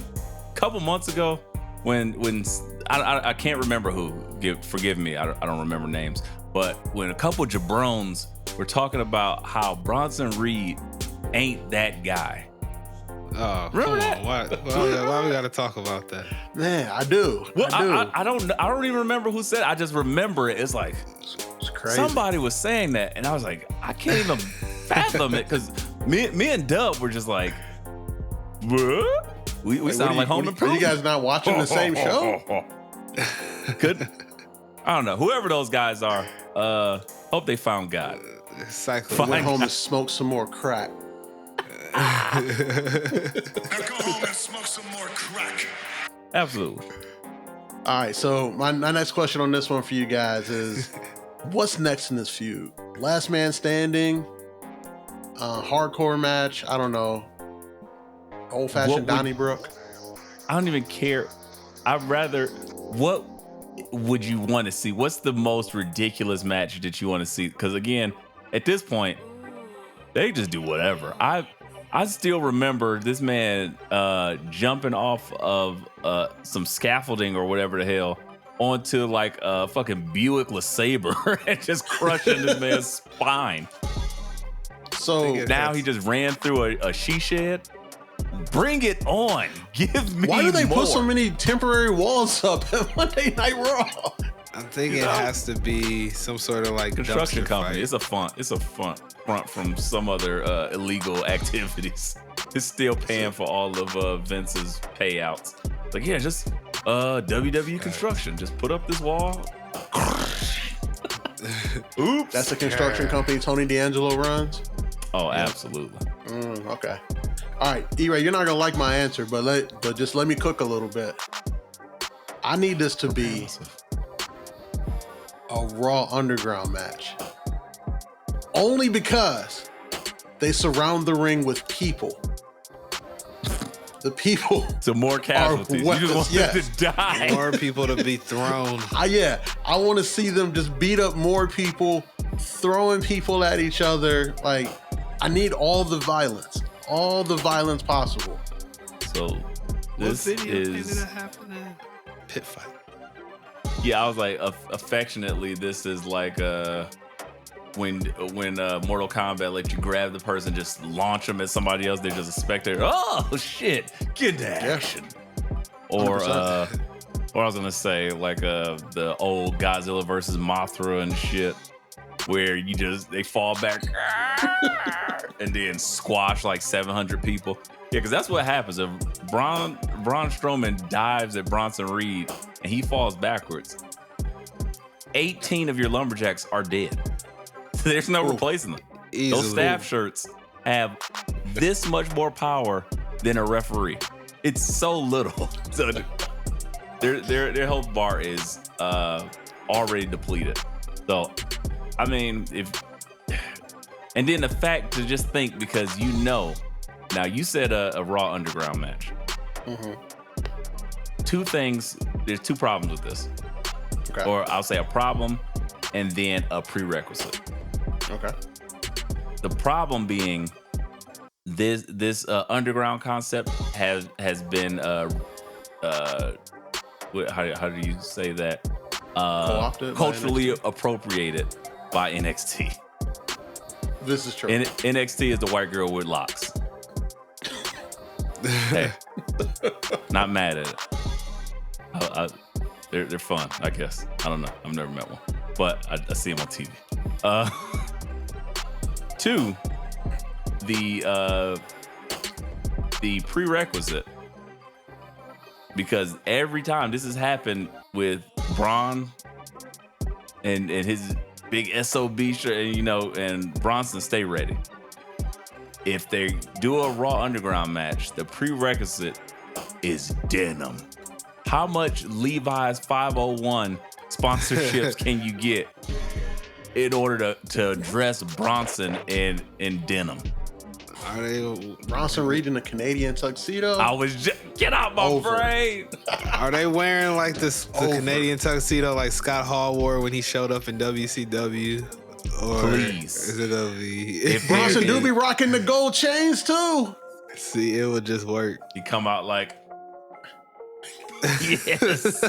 Speaker 4: couple months ago when I can't remember who. Forgive me, I don't remember names. But when a couple jabrones were talking about how Bronson Reed ain't that guy.
Speaker 3: Oh,
Speaker 4: remember that?
Speaker 3: Why we gotta talk about that?
Speaker 2: Man, I do.
Speaker 4: Well,
Speaker 2: I do.
Speaker 4: I don't even remember who said it. I just remember it. It's like
Speaker 2: It's crazy.
Speaker 4: somebody was saying that, and I was like, I can't even fathom it, because me and Dub were just like, what? We sound like Home
Speaker 2: Are
Speaker 4: Improvement.
Speaker 2: you guys not watching the same show?
Speaker 4: Could I don't know. Whoever those guys are, hope they found God.
Speaker 3: Cycle.
Speaker 2: Went home and smoked some more crack.
Speaker 1: Now go home and smoke some more crack.
Speaker 4: Absolutely.
Speaker 2: All right, so my next question on this one for you guys is, what's next in this feud? Last man standing, hardcore match, I don't know, old-fashioned Donnybrook?
Speaker 4: I don't even care. What would you want to see? What's the most ridiculous match that you want to see? Because again, at this point, they just do whatever. I still remember this man jumping off of some scaffolding or whatever the hell onto like a fucking Buick LeSabre and just crushing this man's spine.
Speaker 2: So
Speaker 4: Now he just ran through a she shed. Bring it on. Give me
Speaker 2: why do they
Speaker 4: more.
Speaker 2: put so many temporary walls up at Monday Night Raw?
Speaker 3: I'm thinking it has to be some sort of like
Speaker 4: Construction
Speaker 3: dumpster
Speaker 4: company.
Speaker 3: fight.
Speaker 4: It's a front from some other illegal activities. It's still paying for all of Vince's payouts. Like, yeah, just WWE construction. Just put up this wall. Oops.
Speaker 2: That's the construction company Tony D'Angelo runs?
Speaker 4: Oh, absolutely.
Speaker 2: Okay. All right, E-Ray, you're not gonna like my answer, but just let me cook a little bit. I need this to be a Raw Underground match. Only because they surround the ring with people. The people.
Speaker 4: So more casualties. You just want them to die.
Speaker 3: More people to be thrown.
Speaker 2: I want to see them just beat up more people, throwing people at each other. Like, I need all the violence possible.
Speaker 4: So this
Speaker 3: what video
Speaker 4: is
Speaker 3: ended up happening? Pit fight.
Speaker 4: Yeah, I was like, affectionately, this is like when Mortal Kombat let you grab the person, just launch them at somebody else. They're just a spectator. Oh shit, get that action. Or I was gonna say like the old Godzilla versus Mothra and shit, where they fall back and then squash like 700 people. Yeah, because that's what happens if Braun Strowman dives at Bronson Reed and he falls backwards. 18 of your lumberjacks are dead. There's no replacing them.
Speaker 3: Easily.
Speaker 4: Those staff shirts have this much more power than a referee. It's so little. So their health bar is already depleted. So, I mean, and then the fact to just think, because now you said a Raw Underground match.
Speaker 2: Mm-hmm.
Speaker 4: There's two problems with this.
Speaker 2: Okay.
Speaker 4: Or I'll say a problem and then a prerequisite.
Speaker 2: Okay.
Speaker 4: The problem being this underground concept has been how do you say that?
Speaker 2: Co-opted
Speaker 4: culturally appropriated by NXT.
Speaker 2: This is true.
Speaker 4: NXT is the white girl with locks. Hey, not mad at it. They're fun, I guess. I don't know. I've never met one, but I see them on TV. Two, the prerequisite, because every time this has happened with Braun and his big SOB shirt, and Bronson, stay ready. If they do a Raw Underground match, the prerequisite is denim. How much Levi's 501 sponsorships can you get in order to dress Bronson in denim.
Speaker 3: Are they
Speaker 2: Bronson Reed in a Canadian tuxedo?
Speaker 4: I was just get out my brain.
Speaker 3: Are they wearing like the
Speaker 2: Over.
Speaker 3: Canadian tuxedo like Scott Hall wore when he showed up in WCW? Or
Speaker 4: Please.
Speaker 3: is it gonna be?
Speaker 4: If
Speaker 2: Bronson
Speaker 4: there
Speaker 2: do
Speaker 4: is-
Speaker 2: be rocking the gold chains too.
Speaker 3: See, it would just work.
Speaker 4: He come out like, yes,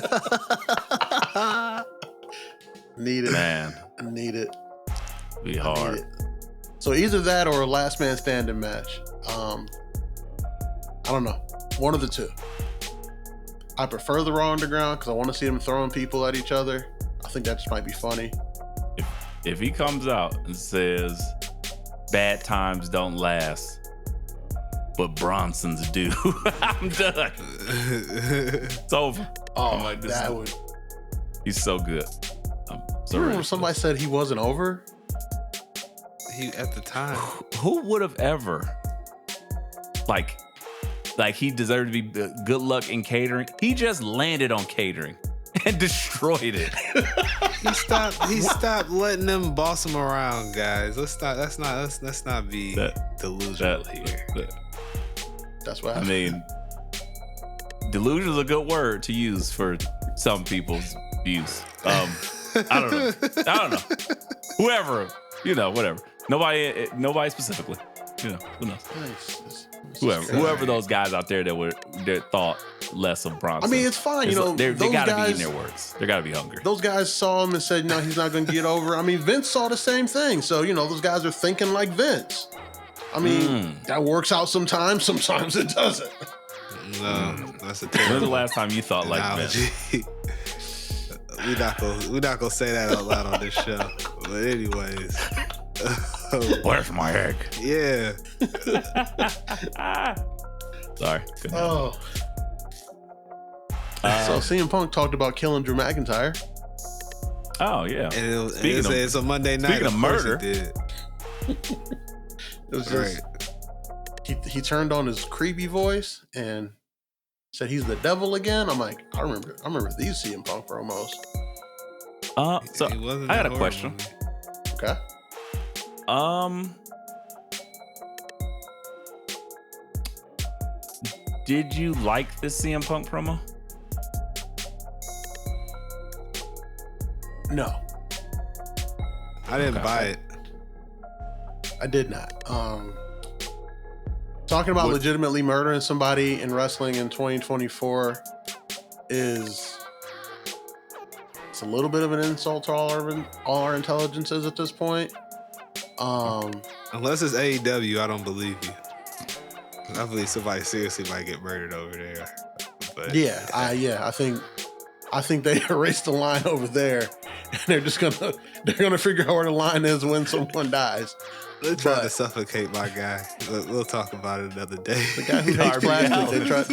Speaker 2: Need it.
Speaker 4: man,
Speaker 2: Need it.
Speaker 4: be
Speaker 2: Need
Speaker 4: hard.
Speaker 2: it. So either that or a last man standing match. I don't know. One of the two. I prefer the Raw Underground because I want to see them throwing people at each other. I think that just might be funny.
Speaker 4: If he comes out and says, "Bad times don't last, but Bronson's do," I'm done. It's over.
Speaker 2: Oh,
Speaker 4: I'm like, this
Speaker 2: that
Speaker 4: is-
Speaker 2: would.
Speaker 4: He's so good. I'm so
Speaker 2: Remember
Speaker 4: ready
Speaker 2: when
Speaker 4: for
Speaker 2: somebody
Speaker 4: this.
Speaker 2: said he wasn't over?
Speaker 3: He at the time.
Speaker 4: Who would have ever like he deserved to be good luck in catering? He just landed on catering and destroyed it.
Speaker 3: He stopped letting them boss him around, guys. Let's not be delusional here.
Speaker 2: That's what
Speaker 4: I
Speaker 2: happened.
Speaker 4: mean, delusion is a good word to use for some people's views. I don't know. Whoever, whatever. Nobody specifically. Who knows?
Speaker 2: Nice.
Speaker 4: Whoever those guys out there that thought less of Bronson.
Speaker 2: I mean, it's fine.
Speaker 4: they
Speaker 2: those
Speaker 4: gotta be
Speaker 2: guys,
Speaker 4: eating their words. They gotta be hungry.
Speaker 2: those guys saw him and said, no, he's not going to get over. I mean, Vince saw the same thing. So, those guys are thinking like Vince. I mean, that works out sometimes. Sometimes it doesn't.
Speaker 3: No, that's a
Speaker 4: When's the
Speaker 3: terrible
Speaker 4: last time you thought like
Speaker 3: analogy.
Speaker 4: Vince?
Speaker 3: We're not gonna say that out loud on this show. But anyways,
Speaker 4: Where's my egg?
Speaker 3: yeah.
Speaker 4: Sorry. Good night.
Speaker 2: Oh. So CM Punk talked about killing Drew McIntyre.
Speaker 4: Oh yeah.
Speaker 3: And
Speaker 4: Speaking of-
Speaker 3: it's a Monday night.
Speaker 4: speaking of
Speaker 3: course
Speaker 4: murder.
Speaker 3: he did.
Speaker 2: It was
Speaker 3: Right.
Speaker 2: just he turned on his creepy voice and said he's the devil again. I'm like, I remember these CM Punk promos.
Speaker 4: So
Speaker 3: He wasn't
Speaker 4: I got
Speaker 3: that
Speaker 4: a
Speaker 3: horrible.
Speaker 4: question.
Speaker 2: Okay.
Speaker 4: Did you like this CM Punk promo?
Speaker 2: No,
Speaker 3: I didn't
Speaker 4: Okay.
Speaker 3: buy it.
Speaker 2: I did not. Talking about
Speaker 4: What-
Speaker 2: legitimately murdering somebody in wrestling in 2024 it's a little bit of an insult to all our intelligences at this point.
Speaker 3: Unless it's AEW, I don't believe you. I believe somebody seriously might get murdered over there. But
Speaker 2: I think they erased the line over there, and they're gonna figure out where the line is when someone dies.
Speaker 3: they tried to
Speaker 2: but-
Speaker 3: suffocate my guy. We'll talk about it another day.
Speaker 2: The guy who hates plastic, they tried.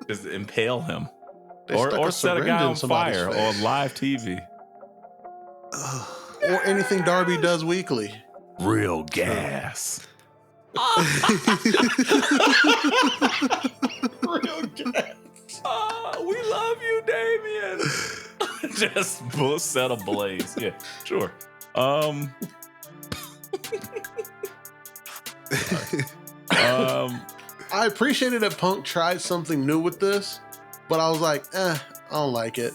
Speaker 4: Just impale him,
Speaker 2: They stuck
Speaker 4: or
Speaker 2: a
Speaker 4: set a
Speaker 2: syringe
Speaker 4: guy
Speaker 2: in
Speaker 4: on
Speaker 2: somebody's
Speaker 4: fire
Speaker 2: face.
Speaker 4: on live TV.
Speaker 2: Or anything Darby does weekly.
Speaker 4: Real gas.
Speaker 2: Real gas.
Speaker 4: Oh, we love you, Damien. Just set ablaze. Yeah, sure.
Speaker 2: I appreciated that Punk tried something new with this, but I was like, I don't like it.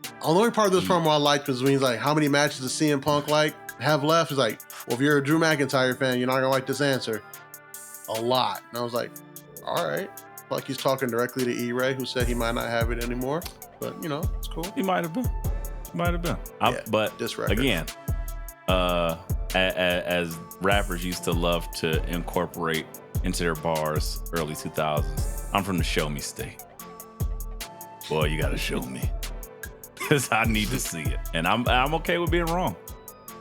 Speaker 2: The only part of this promo I liked was when he's like, how many matches does CM Punk have left? He's like, well, if you're a Drew McIntyre fan, you're not gonna like this answer. A lot. And I was like, all right. Like he's talking directly to E-Ray, who said he might not have it anymore. But it's cool.
Speaker 4: He might have been.
Speaker 2: Yeah,
Speaker 4: But
Speaker 2: this record.
Speaker 4: again, as rappers used to love to incorporate into their bars early 2000s, I'm from the show me state. Boy, you gotta show me. Because I need to see it. And I'm okay with being wrong.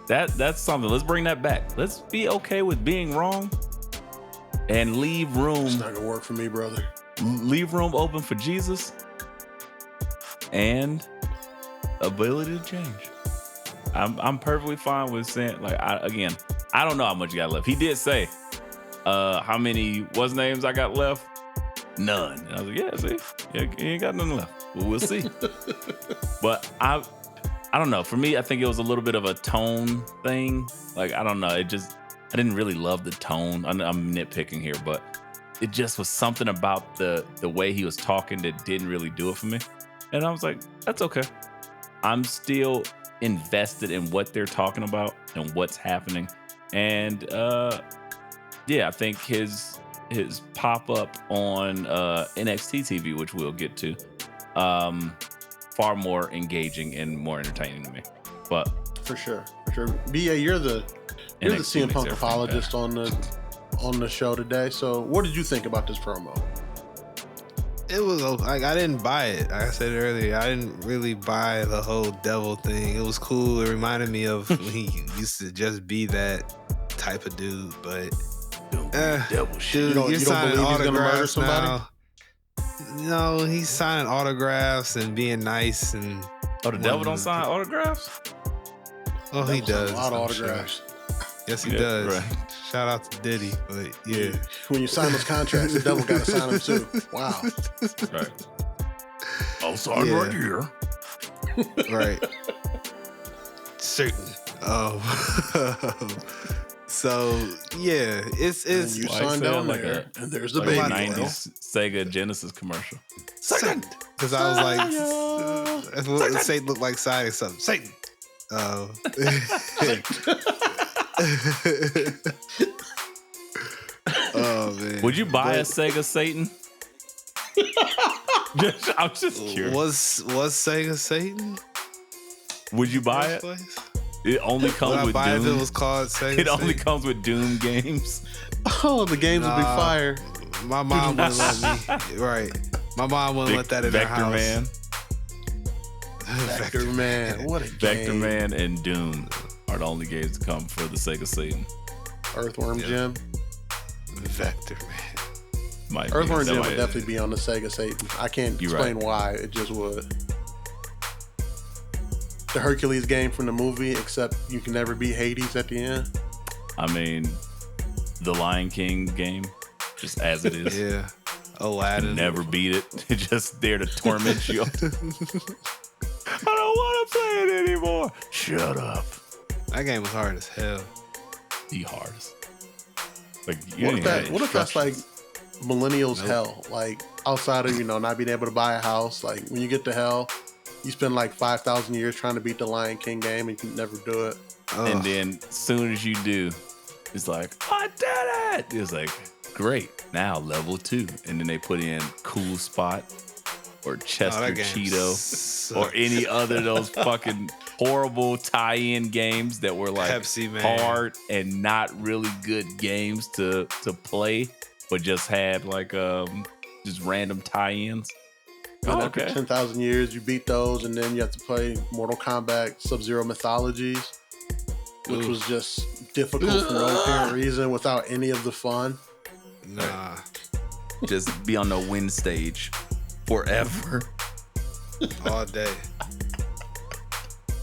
Speaker 4: That's something. Let's bring that back. Let's be okay with being wrong and leave
Speaker 2: It's
Speaker 4: room
Speaker 2: not gonna work for me, brother.
Speaker 4: open for Jesus and ability to change. I'm perfectly fine with saying, like, I don't know how much you got left. He did say, how many names I got left? None. And I was like, yeah, see, yeah, you ain't got nothing left. Well, we'll see. But I I don't know. For me, I think it was a little bit of a tone thing. Like, I don't know. I didn't really love the tone. I'm nitpicking here, but it just was something about the way he was talking that didn't really do it for me. And I was like, that's okay. I'm still invested in what they're talking about and what's happening. And I think his pop-up on NXT TV, which we'll get to, far more engaging and more entertaining to me. But
Speaker 2: for sure. BA, you're the CM Punk apologist on the show today. So what did you think about this promo?
Speaker 3: It was like, I didn't buy it. Like I said earlier, I didn't really buy the whole devil thing. It was cool. It reminded me of when he used to just be that type of dude. But
Speaker 2: devil shit.
Speaker 3: Dude,
Speaker 2: You don't believe he's gonna murder somebody?
Speaker 3: Now. No, he's signing autographs and being nice and.
Speaker 4: Oh, the devil don't sign autographs?
Speaker 3: Oh, he does.
Speaker 2: A lot of autographs.
Speaker 3: Yes, he does. Right. Shout out to Diddy, but yeah.
Speaker 2: When you sign those contracts, the devil got to sign them too. Wow.
Speaker 4: Right. I'll sign right here.
Speaker 3: Right. Certain. So yeah, it's
Speaker 2: you sign down
Speaker 4: like
Speaker 2: there, and there's the
Speaker 4: like
Speaker 2: baby.
Speaker 4: A 90s Sega Genesis commercial.
Speaker 3: Satan. Because I was like, that's what Satan looked like signing something. Satan. Oh. Oh man.
Speaker 4: Would you buy a Sega Satan? I'm just curious.
Speaker 3: Was Sega Satan?
Speaker 4: Would you buy it? It only comes with Doom.
Speaker 3: If it was called Sega
Speaker 4: it only comes with Doom games.
Speaker 2: Oh, the games would be fire.
Speaker 3: My mom wouldn't let me. Right. My mom wouldn't let that in her house.
Speaker 4: Man.
Speaker 2: Vector Man. What a game.
Speaker 4: Vector Man and Doom are the only games to come for the Sega Satan.
Speaker 2: Earthworm Jim.
Speaker 3: Vector Man.
Speaker 2: Earthworm Jim would definitely be on the Sega Satan. I can't explain why. It just would. The Hercules game from the movie, except you can never beat Hades at the end.
Speaker 4: I mean, the Lion King game, just as it is.
Speaker 3: Yeah. Aladdin.
Speaker 4: Never beat it. It's just there to torment you. I don't want to play it anymore. Shut up.
Speaker 3: That game was hard as hell.
Speaker 4: The hardest. Like,
Speaker 2: what if that's like millennials hell? Like outside of not being able to buy a house. Like when you get to hell, you spend like 5,000 years trying to beat the Lion King game and you can never do it.
Speaker 4: And then as soon as you do, it's like, I did it. It's like, great. Now level 2. And then they put in Cool Spot or Chester Cheeto or any other of those fucking horrible tie-in games that were like hard and not really good games to play, but just had like just random tie-ins.
Speaker 2: After 10,000 years, you beat those, and then you have to play Mortal Kombat Sub-Zero Mythologies, which was just difficult for no apparent reason without any of the fun.
Speaker 3: Nah.
Speaker 4: Just be on the win stage forever.
Speaker 3: All day.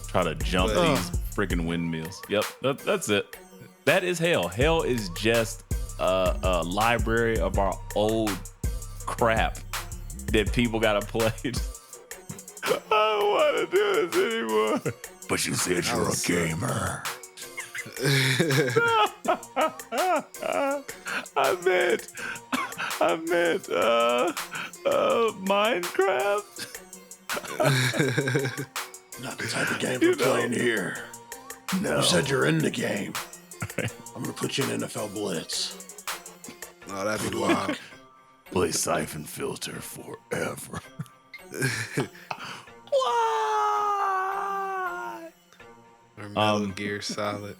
Speaker 4: Try to jump these freaking windmills. Yep, that's it. That is hell. Hell is just a library of our old crap that people gotta play. I don't want to do this anymore. But you said you're a gamer. I meant Minecraft.
Speaker 2: Not the type of game we're playing here. No. You said you're in the game. I'm gonna put you in NFL Blitz.
Speaker 3: Oh, that'd be wild.
Speaker 4: Play Siphon Filter forever.
Speaker 3: Why? Or Metal Gear Solid.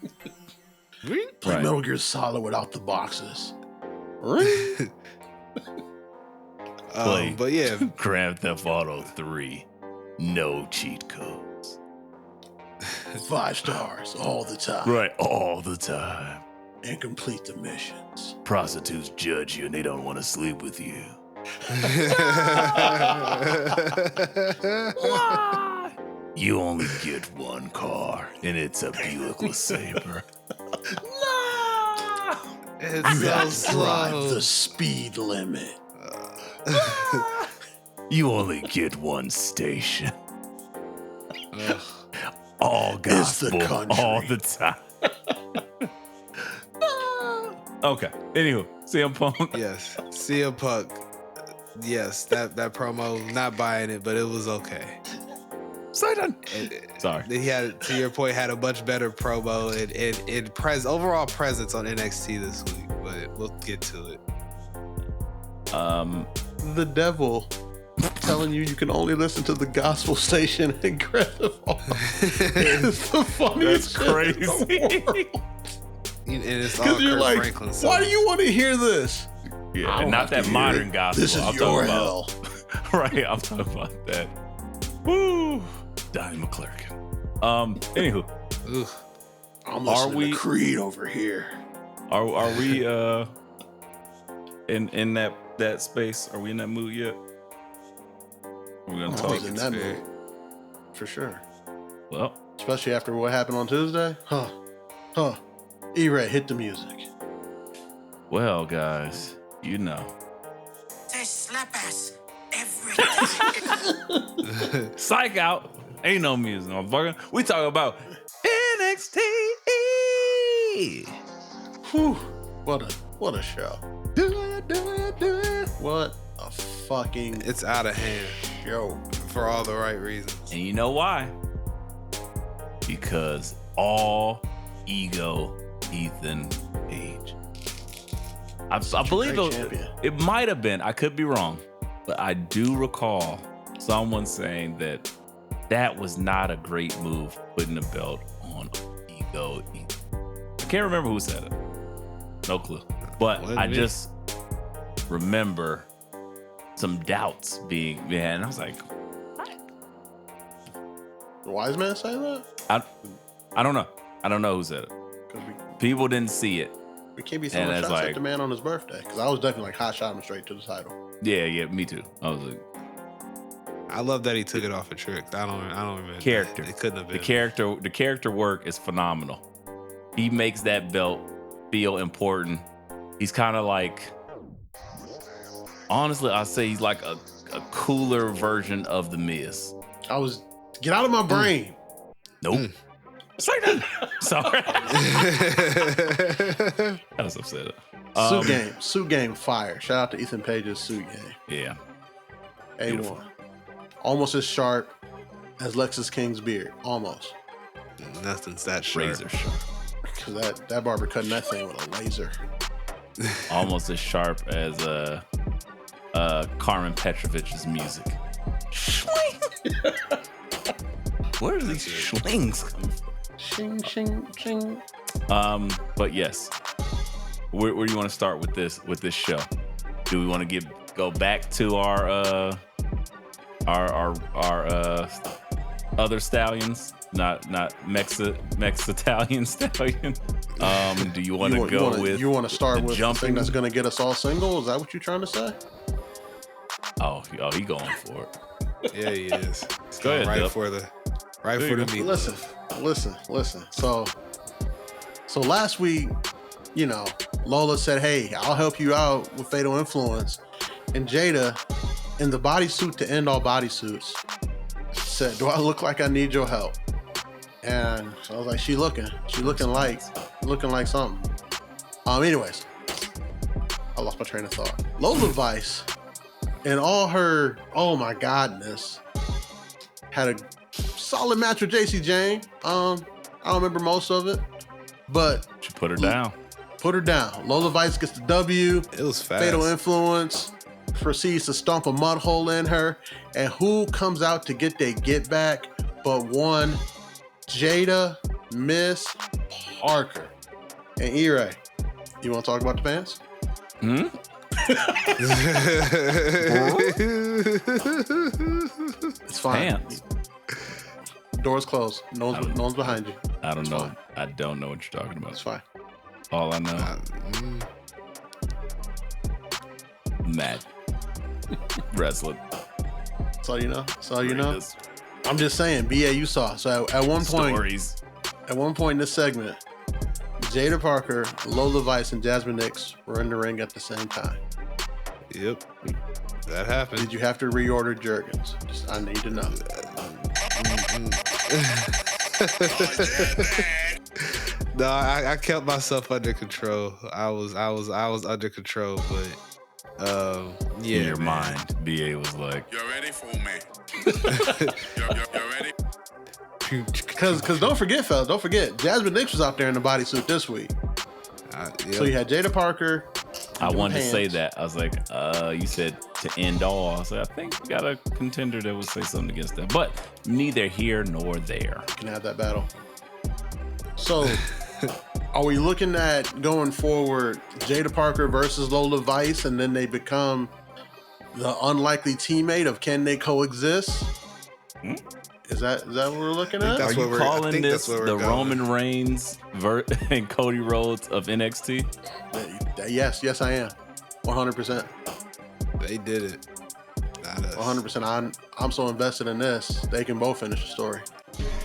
Speaker 2: Play Metal Gear Solid without the boxes.
Speaker 3: But yeah,
Speaker 4: Grand Theft Auto 3, no cheat codes.
Speaker 2: 5 stars all the time.
Speaker 4: Right, all the time.
Speaker 2: And complete the missions.
Speaker 4: Prostitutes judge you and they don't want to sleep with you. Why? You only get one car, and it's a Buick LeSabre.
Speaker 3: No! It's
Speaker 2: you have to drive the speed limit.
Speaker 4: You only get one station. all gospel
Speaker 2: the country.
Speaker 4: all the time. Okay. Anywho, CM Punk.
Speaker 3: Yes, CM Punk. Yes, that promo, not buying it, but it was okay.
Speaker 4: Satan. Sorry.
Speaker 3: He had, to your point, had a much better promo and overall presence on NXT this week, but we'll get to it.
Speaker 2: The devil telling you can only listen to the gospel station Incredible. It's the funniest
Speaker 4: That's crazy.
Speaker 2: shit in the world.
Speaker 3: And it's all
Speaker 2: Because you're
Speaker 3: Kurt
Speaker 2: like,
Speaker 3: Franklin songs.
Speaker 2: why do you want to hear this?
Speaker 4: Yeah,
Speaker 2: I
Speaker 4: and
Speaker 2: don't
Speaker 4: not
Speaker 2: have
Speaker 4: that
Speaker 2: to hear
Speaker 4: modern
Speaker 2: it.
Speaker 4: gospel.
Speaker 2: This is
Speaker 4: I'm
Speaker 2: your
Speaker 4: talking
Speaker 2: hell.
Speaker 4: about, right, I'm talking about that. Woo. Donnie McClurkin. Anywho.
Speaker 3: Ugh.
Speaker 2: I'm listening to Creed over here.
Speaker 4: Are we in that space? Are we in that mood yet? Are we gonna
Speaker 2: I
Speaker 4: talk?
Speaker 2: was in that mood. For sure.
Speaker 4: Well,
Speaker 2: Especially after what happened on Tuesday. E-Ray, hit the music.
Speaker 4: well, guys, you know.
Speaker 5: They slap us every day.
Speaker 4: Psych out. Ain't no music, motherfucker. We talking about NXT.
Speaker 2: Whew. What a show.
Speaker 4: Do it.
Speaker 2: What a fucking
Speaker 3: It's out of hand
Speaker 2: show.
Speaker 3: for all the right reasons.
Speaker 4: And you know why? Because all ego Ethan Page. I believe
Speaker 2: Great champion.
Speaker 4: it might have been. I could be wrong, but I do recall someone saying that was not a great move, putting the belt on ego Ethan. I can't remember who said it. No clue. But
Speaker 3: Wasn't
Speaker 4: I
Speaker 3: me.
Speaker 4: just remember some doubts being, man. I was like,
Speaker 2: The wise man say that?
Speaker 4: I don't know. I don't know who said it.
Speaker 2: Because
Speaker 4: People didn't see it.
Speaker 2: we can't be
Speaker 4: And
Speaker 2: throwing
Speaker 4: it's
Speaker 2: shots
Speaker 4: like-
Speaker 2: at the man on his birthday. Because I was definitely like hot shot him straight to the title.
Speaker 4: Yeah, me too. I was like,
Speaker 3: I love that he took it off a trick. I don't remember.
Speaker 4: character.
Speaker 3: It couldn't have been.
Speaker 4: The character work is phenomenal. He makes that belt feel important. He's kind of like, honestly, I'll say he's like a cooler version of The Miz.
Speaker 2: Get out of my brain.
Speaker 4: Nope. Sorry. I was upset.
Speaker 2: Suit game fire. Shout out to Ethan Page's suit game.
Speaker 4: Yeah.
Speaker 2: A1.
Speaker 4: Beautiful.
Speaker 2: Almost as sharp as Lexus King's beard. Almost.
Speaker 3: Nothing's that sharp.
Speaker 4: Razor sharp.
Speaker 2: Because that barber cutting that thing with a laser.
Speaker 4: Almost as sharp as Carmen Petrovich's music. Where are these schlings coming from?
Speaker 2: Shing, shing, shing.
Speaker 4: But yes, where do you want to start with this show? Do we want to go back to our other stallions, not Mexitalian Stallion? Do you want to go with?
Speaker 2: You want to start
Speaker 4: the
Speaker 2: with
Speaker 4: jumping?
Speaker 2: the thing that's going to get us all single? Is that what you're trying to say?
Speaker 4: Oh, he going for it.
Speaker 3: Yeah, he is. He's
Speaker 4: Go ahead,
Speaker 3: going
Speaker 4: Dub.
Speaker 3: for the
Speaker 4: you go.
Speaker 3: meat.
Speaker 2: Listen. So last week, Lola said, "Hey, I'll help you out with Fatal Influence," and Jaida, in the bodysuit to end all bodysuits, said, "Do I look like I need your help?" And I was like, "She looking like something." Anyways, I lost my train of thought. Lola Vice, and all her oh my godness, had a solid match with JC Jane. I don't remember most of it, but
Speaker 4: She put her down.
Speaker 2: Lola Vice gets the W.
Speaker 3: It was fast.
Speaker 2: Fatal Influence proceeds to stomp a mud hole in her, and who comes out to get their get back but one Jaida Miss Parker. And E-Ray, you want to talk about the pants? It's fine.
Speaker 4: Pants.
Speaker 2: Doors closed. No one's behind you.
Speaker 4: I don't
Speaker 2: It's
Speaker 4: know.
Speaker 2: fine.
Speaker 4: I don't know what you're talking
Speaker 2: It's
Speaker 4: about.
Speaker 2: fine.
Speaker 4: All I know, Matt wrestling.
Speaker 2: That's all you know. That's all you know. I'm just saying, BA, you saw. So at one point in this segment, Jaida Parker, Lola Vice, and Jasmine Nix were in the ring at the same time.
Speaker 3: Yep, that happened.
Speaker 2: Did you have to reorder Jergens? I need to know.
Speaker 3: No, I kept myself under control. I was under control, but yeah.
Speaker 4: In your mind, BA was like,
Speaker 5: You ready for me? You ready?
Speaker 2: Because don't forget, fellas, don't forget, Jasmine Nix was out there in the bodysuit this week.
Speaker 3: Yep.
Speaker 2: So you had Jaida Parker.
Speaker 4: I wanted to
Speaker 2: pants.
Speaker 4: say that. I was like, you said to end all. I said, I think we got a contender that would say something against that. But neither here nor there.
Speaker 2: Can have that battle. So, are we looking at going forward Jaida Parker versus Lola Vice, and then they become the unlikely teammate of can they coexist? Is that what we're looking at?
Speaker 3: that's
Speaker 4: Are you
Speaker 3: what we're- I
Speaker 4: calling
Speaker 3: think
Speaker 4: this
Speaker 3: that's where we're
Speaker 4: the
Speaker 3: going.
Speaker 4: Roman Reigns and Cody Rhodes of NXT?
Speaker 2: Yes, I am. 100%.
Speaker 3: They did it. Not us.
Speaker 2: 100%. I'm so invested in this. They can both finish the story.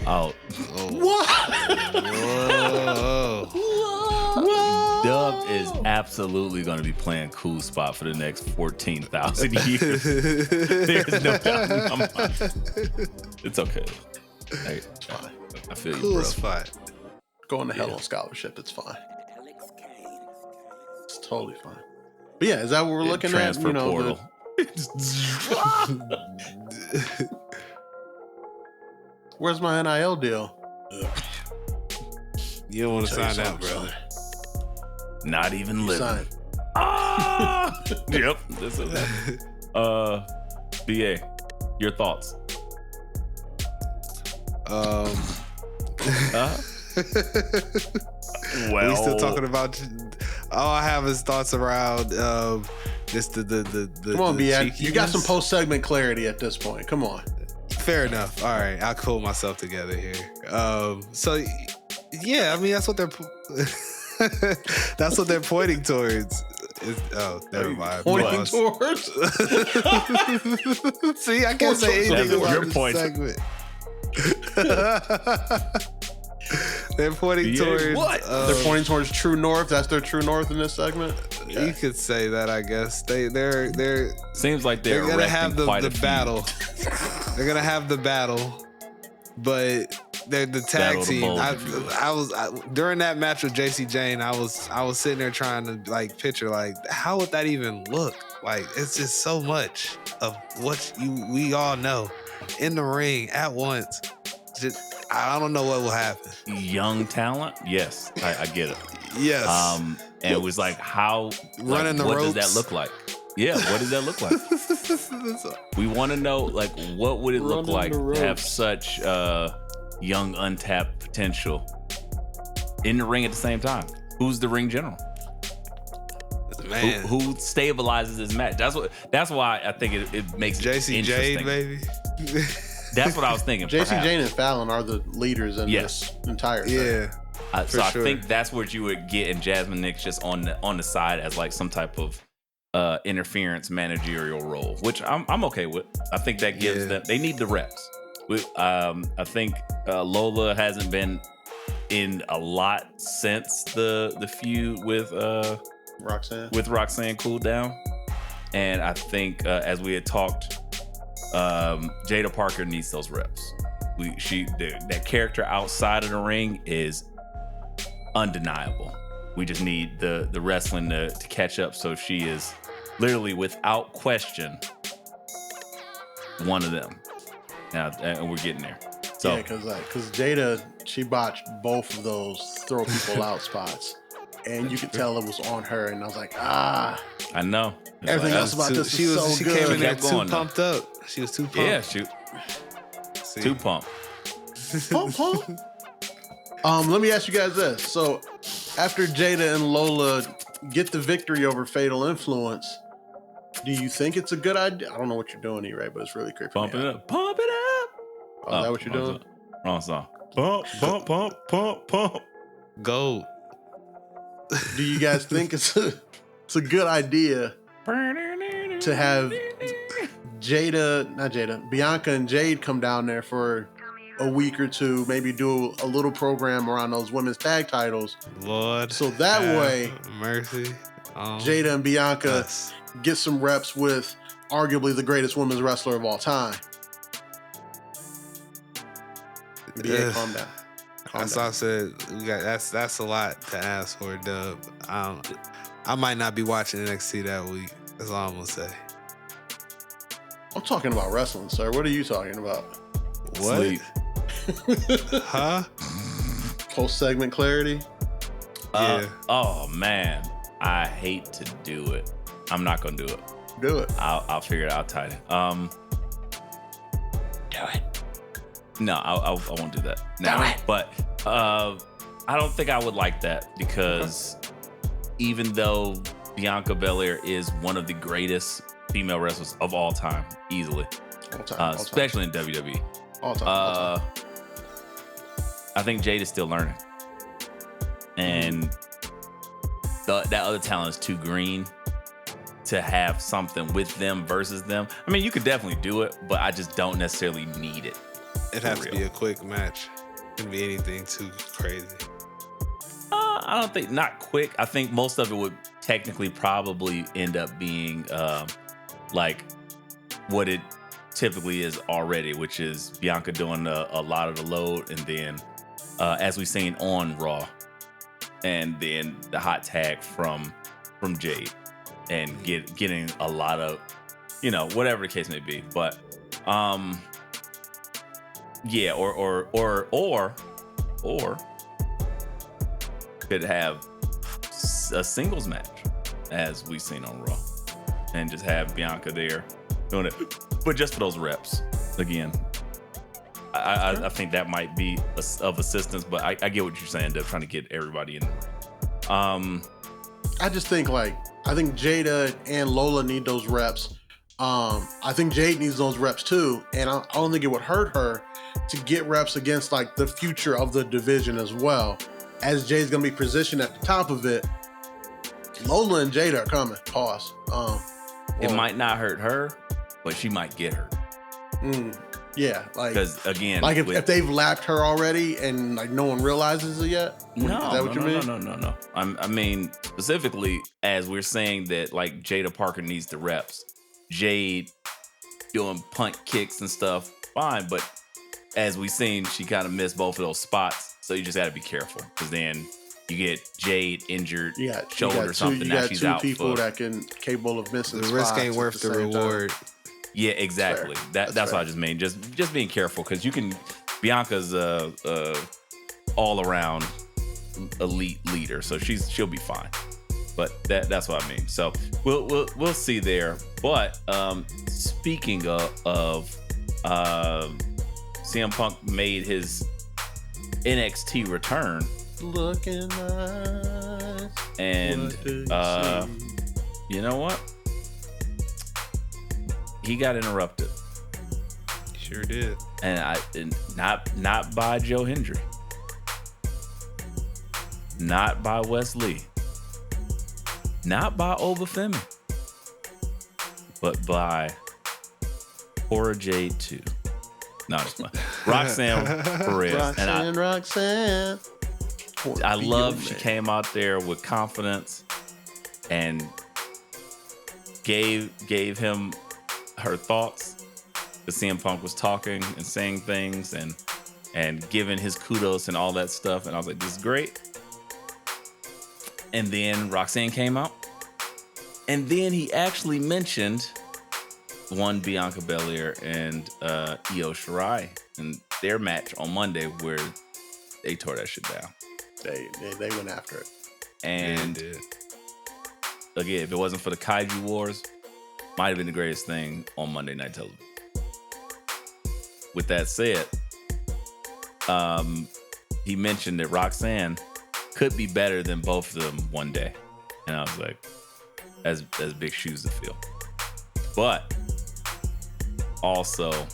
Speaker 4: Oh,
Speaker 2: What?
Speaker 3: Whoa.
Speaker 4: Dub is absolutely going to be playing cool spot for the next 14,000 years. There's no doubt in my mind. It's okay. Hey,
Speaker 2: It's fine.
Speaker 4: I feel you,
Speaker 3: Cool
Speaker 4: bro.
Speaker 3: spot.
Speaker 2: Going to hell on scholarship. It's fine. It's totally fine. But yeah, is that what we're looking at?
Speaker 4: Transfer portal.
Speaker 2: Where's my NIL deal?
Speaker 3: You don't want to
Speaker 2: Tell you
Speaker 3: sign out,
Speaker 2: something,
Speaker 3: brother.
Speaker 4: Not even living.
Speaker 2: Sign.
Speaker 4: Ah! Yep. That's it. BA, your thoughts?
Speaker 3: Well,
Speaker 4: Well,
Speaker 3: we still talking about. All I have is thoughts around just the.
Speaker 2: Come on, BA. You got some
Speaker 3: cheekiness.
Speaker 2: post-segment clarity at this point. Come on.
Speaker 3: Fair enough. All right, I'll pull myself together here. So yeah, I mean that's what they're that's what they're pointing towards. Never mind.
Speaker 2: Pointing
Speaker 3: Pause.
Speaker 2: towards.
Speaker 3: See, I can't say anything
Speaker 4: Your
Speaker 3: about this
Speaker 4: point.
Speaker 3: segment. They're pointing
Speaker 4: BA,
Speaker 3: towards
Speaker 4: what?
Speaker 2: They're pointing towards True North. That's their True North in this segment.
Speaker 3: You could say that, I guess. They're
Speaker 4: seems like they're
Speaker 3: gonna have
Speaker 4: erecting quite
Speaker 3: the
Speaker 4: a few.
Speaker 3: battle. They're gonna have the battle, but they're the tag
Speaker 4: Battle of the
Speaker 3: team.
Speaker 4: Bulls, if you will.
Speaker 3: I was during that match with JC Jane. I was sitting there trying to like picture like how would that even look? Like it's just so much of what we all know in the ring at once. Just I don't know what will happen.
Speaker 4: Young talent, yes, I get it.
Speaker 3: Yes.
Speaker 4: And it was like, how
Speaker 3: Running the
Speaker 4: what does
Speaker 3: ropes.
Speaker 4: that look like? Yeah, what does that look like? We want to know, like, what would it look
Speaker 2: Running
Speaker 4: like
Speaker 2: the
Speaker 4: to have
Speaker 2: ropes.
Speaker 4: such young, untapped potential in the ring at the same time? Who's the ring general?
Speaker 3: Man.
Speaker 4: Who stabilizes this match? That's why I think it makes it
Speaker 3: JC
Speaker 4: interesting.
Speaker 3: Jade, baby.
Speaker 4: That's what I was thinking.
Speaker 2: JC
Speaker 4: perhaps.
Speaker 2: Jane and Fallon are the leaders in
Speaker 4: Yes.
Speaker 2: this entire thing.
Speaker 3: Yeah.
Speaker 4: So
Speaker 3: For
Speaker 4: I
Speaker 3: sure.
Speaker 4: think that's what you would get in Jasmine Nix just on the side as like some type of interference managerial role, which I'm okay with. I think that gives them, they need the reps. I think Lola hasn't been in a lot since the feud with Roxanne cooled down, and I think as we had talked, Jaida Parker needs those reps. That character outside of the ring is undeniable. We just need the wrestling to catch up, so she is literally without question one of them. Now, and we're getting there. So
Speaker 2: Yeah, because Jaida, she botched both of those throw people out spots, and you could tell it was on her. And I was like,
Speaker 4: I know. It's
Speaker 2: Everything
Speaker 4: like,
Speaker 2: else about this
Speaker 3: she
Speaker 2: is
Speaker 3: was
Speaker 2: so
Speaker 3: she
Speaker 2: good.
Speaker 3: came in there
Speaker 4: Kept
Speaker 3: too
Speaker 4: going, though.
Speaker 3: pumped up. She was too pumped.
Speaker 4: yeah, shoot,
Speaker 3: See?
Speaker 4: too pumped.
Speaker 2: pump, pump. Let me ask you guys this. So, after Jaida and Lola get the victory over Fatal Influence, do you think it's a good idea? I don't know what you're doing here, right? But it's really creepy.
Speaker 4: Pump it up, pump it up.
Speaker 2: Oh, is that what you're doing?
Speaker 4: Wrong song. Pump, pump, pump, pump, pump.
Speaker 3: Gold.
Speaker 2: Do you guys think it's a good idea to have Bianca and Jade come down there for a week or two, maybe do a little program around those women's tag titles,
Speaker 3: Lord.
Speaker 2: so that
Speaker 3: have
Speaker 2: way
Speaker 3: mercy.
Speaker 2: Jada and Bianca
Speaker 3: Us.
Speaker 2: get some reps with arguably the greatest women's wrestler of all time. BA, calm down.
Speaker 3: That's all I said. That's a lot to ask for, Dub. I might not be watching NXT that week. That's all I'm gonna say.
Speaker 2: I'm talking about wrestling, sir. What are you talking about?
Speaker 3: What?
Speaker 4: Sleep.
Speaker 3: Huh?
Speaker 2: Post segment clarity.
Speaker 3: Yeah.
Speaker 4: Oh man, I hate to do it. I'm not gonna do it.
Speaker 2: Do it.
Speaker 4: I'll figure it out, Tidy. Do it. No, I won't do that. No,
Speaker 2: Do it.
Speaker 4: But I don't think I would like that because even though Bianca Belair is one of the greatest female wrestlers of all time, easily,
Speaker 2: All time.
Speaker 4: especially in WWE,
Speaker 2: All time.
Speaker 4: I think Jade is still learning, and that other talent is too green to have something with them versus them. I mean, you could definitely do it, but I just don't necessarily need it.
Speaker 3: It'd have to be a quick match. It couldn't be anything too crazy.
Speaker 4: I don't think, not quick. I think most of it would technically probably end up being like what it typically is already, which is Bianca doing a lot of the load, and then as we've seen on Raw, and then the hot tag from Jade, and getting a lot of, whatever the case may be. But yeah, or could have a singles match as we've seen on Raw, and just have Bianca there doing it, but just for those reps. Again, I think that might be of assistance, but I get what you're saying. They're trying to get everybody in.
Speaker 2: I just think I think Jaida and Lola need those reps. I think Jade needs those reps too, and I don't think it would hurt her to get reps against the future of the division as well. As Jade's gonna be positioned at the top of it, Lola and Jaida are coming. Pause.
Speaker 4: It might not hurt her, but she might get hurt.
Speaker 2: Yeah,
Speaker 4: because again,
Speaker 2: if they've lapped her already and no one realizes it yet. Is that what you mean?
Speaker 4: No. I mean specifically as we're saying that Jaida Parker needs the reps. Jade doing punt kicks and stuff, fine, but as we've seen, she kind of missed both of those spots, so you just got to be careful because then you get Jade injured, shoulder or something. Now she's out.
Speaker 2: You got two people that can capable of missing.
Speaker 3: The risk ain't worth the reward.
Speaker 4: Yeah, exactly. That's what I just mean. Just being careful because Bianca's all around elite leader, so she'll be fine. But that's what I mean. So we'll see there. But speaking of CM Punk made his NXT return.
Speaker 2: Looking nice.
Speaker 4: And you know what? He got interrupted.
Speaker 3: Sure did.
Speaker 4: And not by Joe Hendry. Not by Wes Lee. Not by Oba Femi. But by Cora Jade 2. No, it's fine. Roxanne Perez.
Speaker 2: Roxanne.
Speaker 4: I love she came out there with confidence and gave him her thoughts. The CM Punk was talking and saying things and giving his kudos and all that stuff. And I was like, this is great. And then Roxanne came out. And then he actually mentioned Bianca Belair and Io Shirai and their match on Monday where they tore that shit down.
Speaker 2: They went after it.
Speaker 4: And again, if it wasn't for the Kaiju Wars, might have been the greatest thing on Monday Night Television. With that said, he mentioned that Roxanne could be better than both of them one day. And I was like, that's big shoes to fill. But also,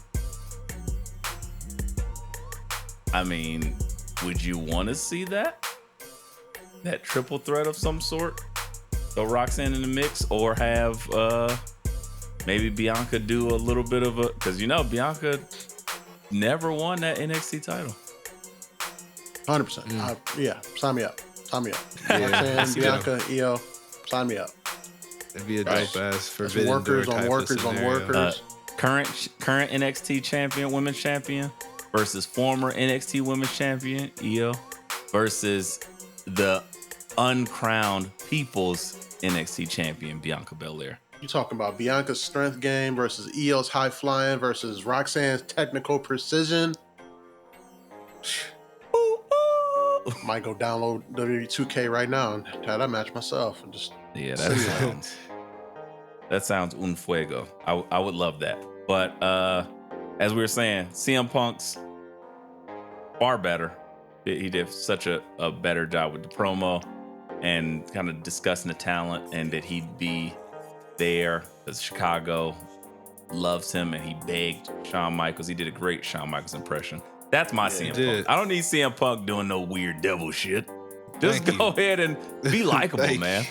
Speaker 4: I mean, would you want to see that triple threat of some sort? Throw Roxanne in the mix, or have maybe Bianca do a little bit of a, because Bianca never won that NXT title.
Speaker 2: 100%. Yeah, sign me up.
Speaker 3: Yeah.
Speaker 2: Roxanne, Bianca, Io, sign me up.
Speaker 3: That'd be a dope ass forbidden
Speaker 2: workers
Speaker 3: door
Speaker 2: on
Speaker 3: type
Speaker 2: workers
Speaker 3: of
Speaker 2: on
Speaker 3: scenario.
Speaker 2: workers.
Speaker 4: Current NXT champion, women's champion, versus former NXT Women's Champion Io versus the uncrowned People's NXT Champion Bianca Belair.
Speaker 2: You talking about Bianca's strength game versus Io's high flying versus Roxanne's technical precision? Might go download WWE 2K right now and have that match myself and just
Speaker 4: that sounds un fuego. I would love that. But as we were saying, CM Punk's far better. He did such a better job with the promo and kind of discussing the talent and that he'd be there because Chicago loves him and he begged Shawn Michaels. He did a great Shawn Michaels impression. That's my CM Punk. I don't need CM Punk doing no weird devil shit. Just go ahead and be likable, man.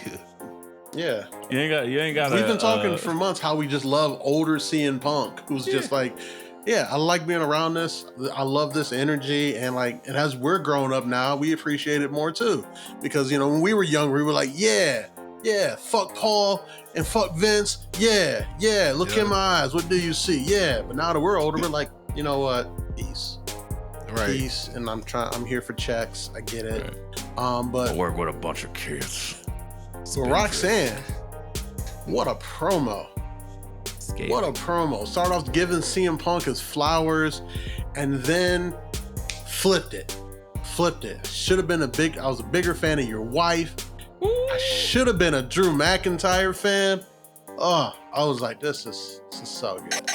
Speaker 2: Yeah.
Speaker 4: You ain't got
Speaker 2: We've been talking for months how we just love older CM Punk, who's just like, yeah, I like being around this. I love this energy. And like, and as we're growing up now, we appreciate it more too. Because, you know, when we were young, we were like, yeah, fuck Paul and fuck Vince. Yeah, look in my eyes. What do you see? Yeah. But now that we're older, we're like, you know what? Peace.
Speaker 3: Right.
Speaker 2: Peace. And I'm here for checks. I get it. Right. But
Speaker 4: I work with a bunch of kids.
Speaker 2: So Roxanne, what a promo. What a promo. Started off giving CM Punk his flowers and then flipped it. Should have been I was a bigger fan of your wife. I should have been a Drew McIntyre fan. Oh, I was like, this is so good.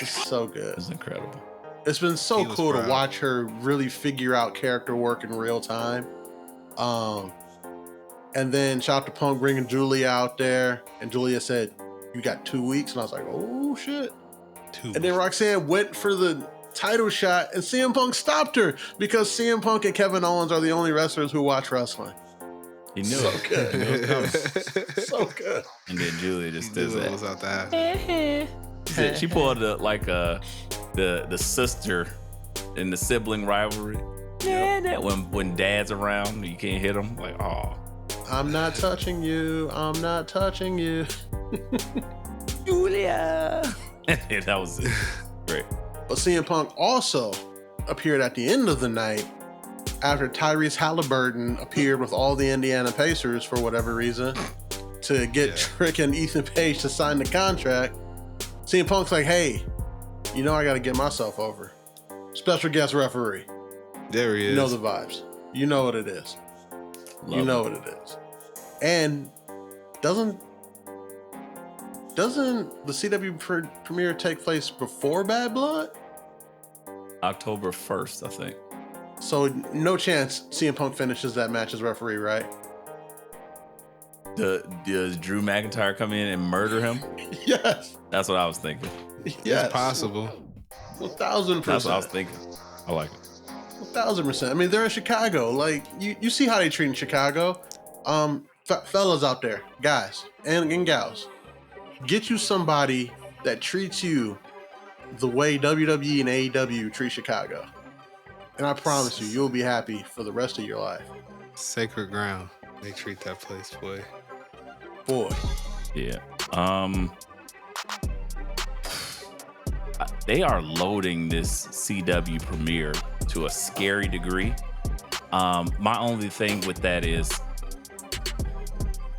Speaker 2: This is so good.
Speaker 4: It's incredible.
Speaker 2: It's been so cool to watch her really figure out character work in real time. And then shout out to Punk bringing Julia out there. And Julia said, you got 2 weeks. And I was like, oh shit. And then Roxanne went for the title shot and CM Punk stopped her because CM Punk and Kevin Owens are the only wrestlers who watch wrestling.
Speaker 4: He knew
Speaker 2: so
Speaker 4: it.
Speaker 2: Good.
Speaker 4: He knew it coming.
Speaker 2: So good.
Speaker 4: And then Julia just does that.
Speaker 3: Was out there.
Speaker 4: She pulled the sister in the sibling rivalry. Yeah. When dad's around, you can't hit him. Like, oh.
Speaker 2: I'm not touching you.
Speaker 4: Julia. That was it. Great.
Speaker 2: But CM Punk also appeared at the end of the night after Tyrese Halliburton appeared with all the Indiana Pacers for whatever reason to get Trick and Ethan Page to sign the contract. CM Punk's like, hey, you know I got to get myself over. Special guest referee.
Speaker 3: There he is.
Speaker 2: You know the vibes. You know what it is. What it is. And doesn't the CW premiere take place before Bad Blood?
Speaker 4: October 1st, I think.
Speaker 2: So no chance CM Punk finishes that match as referee, right?
Speaker 4: Does Drew McIntyre come in and murder him?
Speaker 2: Yes.
Speaker 4: That's what I was thinking.
Speaker 2: Yes.
Speaker 3: It's possible.
Speaker 2: 1,000%.
Speaker 4: That's what I was thinking. I like it.
Speaker 2: 1,000%. I mean, they're in Chicago. Like, you see how they treat in Chicago. Fellas out there, guys and gals, get you somebody that treats you the way WWE and AEW treat Chicago. And I promise you, you'll be happy for the rest of your life.
Speaker 3: Sacred ground. They treat that place, boy.
Speaker 4: Yeah. They are loading this CW premiere to a scary degree. My only thing with that is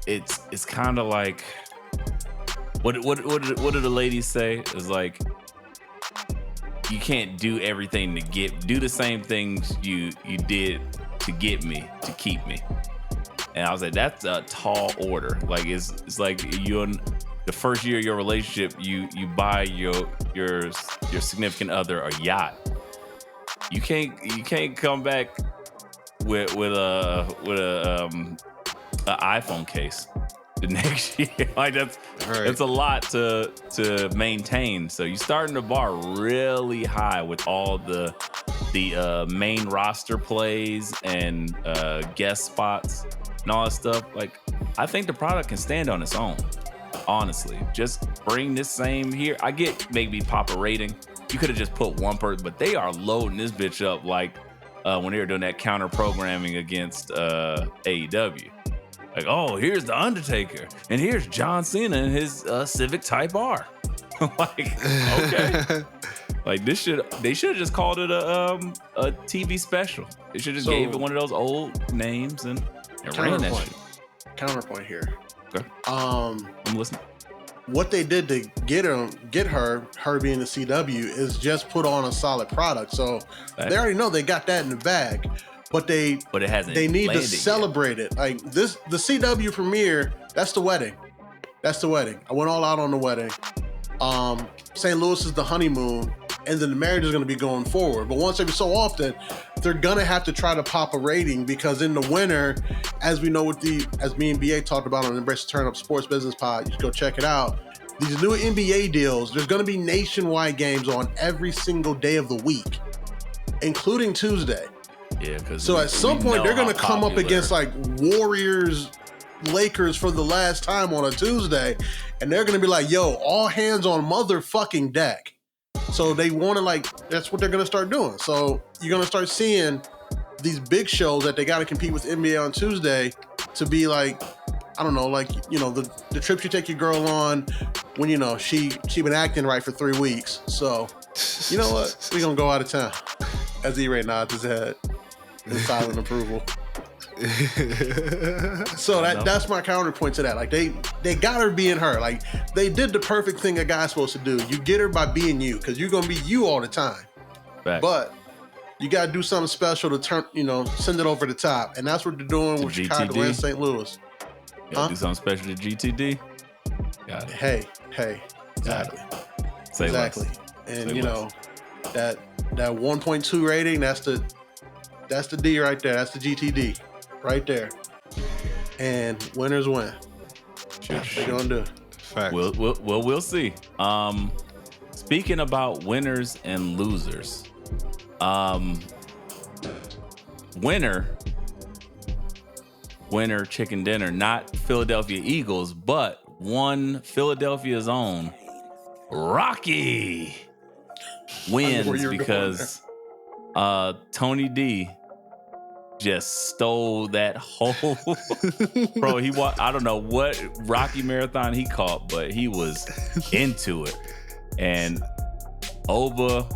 Speaker 4: it's kind of like what do the ladies say? It's like you can't do everything to do the same things you did to get me to keep me. And I was like, that's a tall order. Like it's like you in the first year of your relationship, you buy your significant other a yacht. You can't come back with a iPhone case the next year. Like that's a lot to maintain. So you're starting the bar really high with all the main roster plays and guest spots and all that stuff. Like, I think the product can stand on its own. Honestly, just bring this same here. I get maybe pop a rating. You could have just put one person, but they are loading this bitch up like when they were doing that counter programming against AEW. Like, oh, here's the Undertaker, and here's John Cena in his Civic Type R. Like, okay. Like they should have just called it a TV special. They should have just gave it one of those old names and ran that shit.
Speaker 2: Counterpoint here.
Speaker 4: Okay.
Speaker 2: I'm
Speaker 4: listening.
Speaker 2: What they did to get her being the CW is just put on a solid product. So they already know they got that in the bag, but it hasn't. They need to celebrate it. Like the CW premiere. That's the wedding. I went all out on the wedding. St. Louis is the honeymoon, and then the marriage is going to be going forward. But once every so often, they're going to have to try to pop a rating because in the winter, as we know as me and BA talked about on the Embrace the Turn Up Sports Business Pod, you should go check it out. These new NBA deals, there's going to be nationwide games on every single day of the week, including Tuesday.
Speaker 4: Yeah, because
Speaker 2: so at some point they're going to come up against like Warriors, Lakers for the last time on a Tuesday, and they're going to be like, yo, all hands on motherfucking deck. So they want to that's what they're going to start doing. So you're going to start seeing these big shows that they got to compete with NBA on Tuesday to be like, I don't know, the trips you take your girl on when, she been acting right for 3 weeks. So you know what? We're going to go out of town. As E-Ray nods his head in silent approval. So that's my counterpoint to that. Like they got her being her. Like they did the perfect thing a guy's supposed to do. You get her by being you, because you're gonna be you all the time.
Speaker 4: Back.
Speaker 2: But you gotta do something special to turn, send it over the top, and that's what they're doing with Chicago and St. Louis.
Speaker 4: Do something special to GTD. Got it.
Speaker 2: Hey, exactly.
Speaker 4: Say
Speaker 2: exactly.
Speaker 4: Less.
Speaker 2: And
Speaker 4: Say less.
Speaker 2: that 1.2 rating, that's the D right there. That's the GTD. Right there. And winners win. What they gonna do?
Speaker 3: Fact.
Speaker 4: We'll see. Speaking about winners and losers. Winner chicken dinner, not Philadelphia Eagles, but one Philadelphia's own Rocky wins because Tony D just stole that whole bro. I don't know what Rocky marathon he caught, but he was into it. And Oba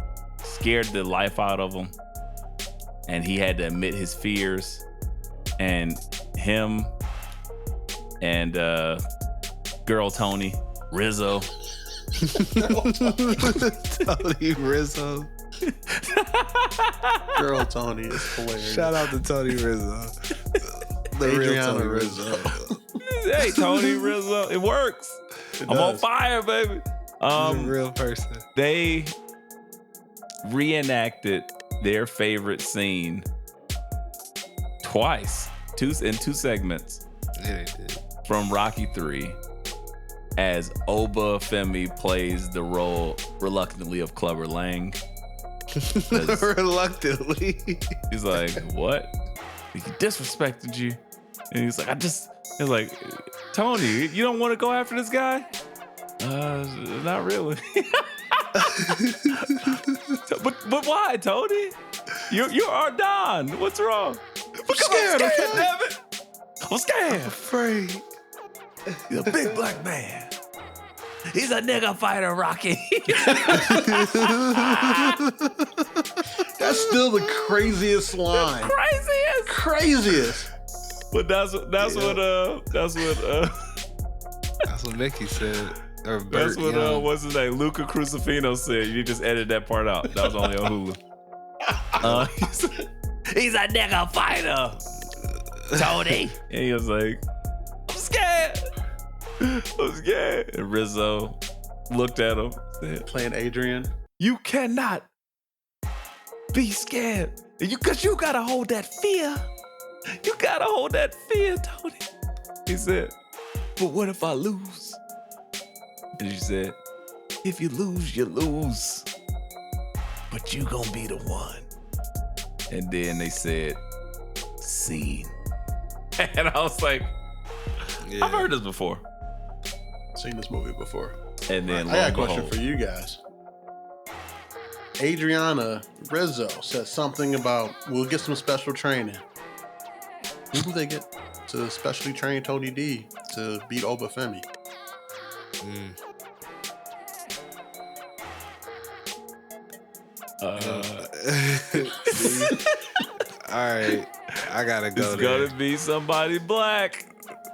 Speaker 4: scared the life out of him, and he had to admit his fears. And him and girl Tony Rizzo.
Speaker 3: Tony Rizzo.
Speaker 2: Girl Tony is hilarious.
Speaker 3: Shout out to Tony Rizzo. The real Tony Rizzo.
Speaker 4: Hey, Tony Rizzo. It works. I'm on fire, baby.
Speaker 3: He's a real person.
Speaker 4: They reenacted their favorite scene twice, in two segments.
Speaker 3: Yeah, they did.
Speaker 4: From Rocky 3, as Oba Femi plays the role reluctantly of Clubber Lang.
Speaker 3: Reluctantly.
Speaker 4: He's like, what? He disrespected you. And he's like, he's like, Tony, you don't want to go after this guy? Not really. but why, Tony? You're our Don. What's wrong?
Speaker 3: I'm scared, okay?
Speaker 4: Damn it. I'm scared.
Speaker 3: I'm afraid.
Speaker 4: He's a big black man. He's a nigga fighter, Rocky.
Speaker 2: That's still the craziest line. Craziest.
Speaker 4: But that's what Mickey said.
Speaker 3: Or Bert
Speaker 4: That's what
Speaker 3: Young.
Speaker 4: what's his name? Luca Crucifino said. You just edit that part out. That was only on Hulu. He's a nigga fighter, Tony. And he was like, I'm scared. And Rizzo looked at him, said,
Speaker 2: Playing Adrian.
Speaker 4: you cannot be scared. Because you gotta hold that fear. You gotta hold that fear, Tony. He said, but what if I lose? And she said, if you lose, you lose. But you gonna be the one. And then they said, scene. And I was like,
Speaker 3: Yeah.
Speaker 4: I've heard this before.
Speaker 2: Seen this movie before.
Speaker 4: And then
Speaker 2: I got a question for you guys. Adriana Rizzo said something about, we'll get some special training. Who do they get to specially train Tony D to beat Oba Femi?
Speaker 3: All right, I gotta go.
Speaker 4: It's gonna be somebody black.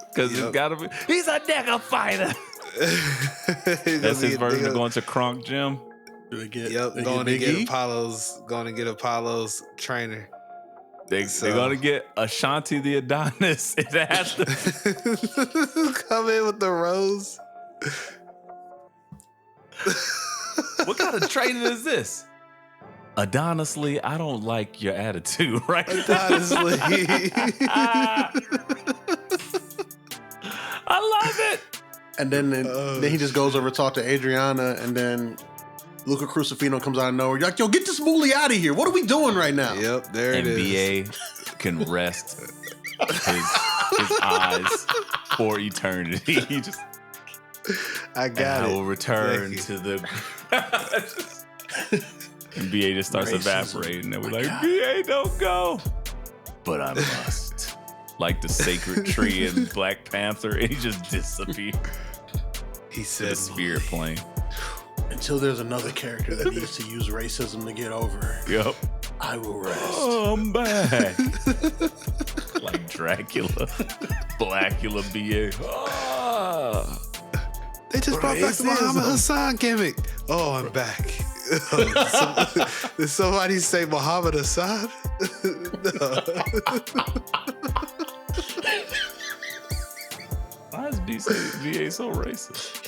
Speaker 4: Because it's gotta be. He's a nigga fighter. That's his version of going to Kronk Gym.
Speaker 3: Going to get Apollo's trainer.
Speaker 4: They're gonna get Ashanti the Adonis. It has to
Speaker 3: come in with the rose.
Speaker 4: What kind of training is this? Adonisly, I don't like your attitude, right?
Speaker 3: Adonisly.
Speaker 4: I love it.
Speaker 2: And then he just goes over to talk to Adriana, and then Luca Crucifino comes out of nowhere. You're like, yo, get this moolie out of here. What are we doing right now?
Speaker 3: Yep, there it is.
Speaker 4: NBA can rest his eyes for eternity. He just,
Speaker 3: I got it.
Speaker 4: I will return to the. And BA just starts evaporating, and we're like, BA, don't go. But I must. Like the sacred tree in Black Panther, and he just disappeared.
Speaker 3: He said,
Speaker 4: the spirit plane.
Speaker 2: Until there's another character that needs to use racism to get over.
Speaker 4: Yep.
Speaker 2: I will rest.
Speaker 4: Oh, I'm back. Like Dracula. Blackula BA. Oh.
Speaker 3: They just brought back the Muhammad Hassan gimmick. Oh, I'm back. Did somebody say Muhammad Hassan? No.
Speaker 4: Why is BA so racist?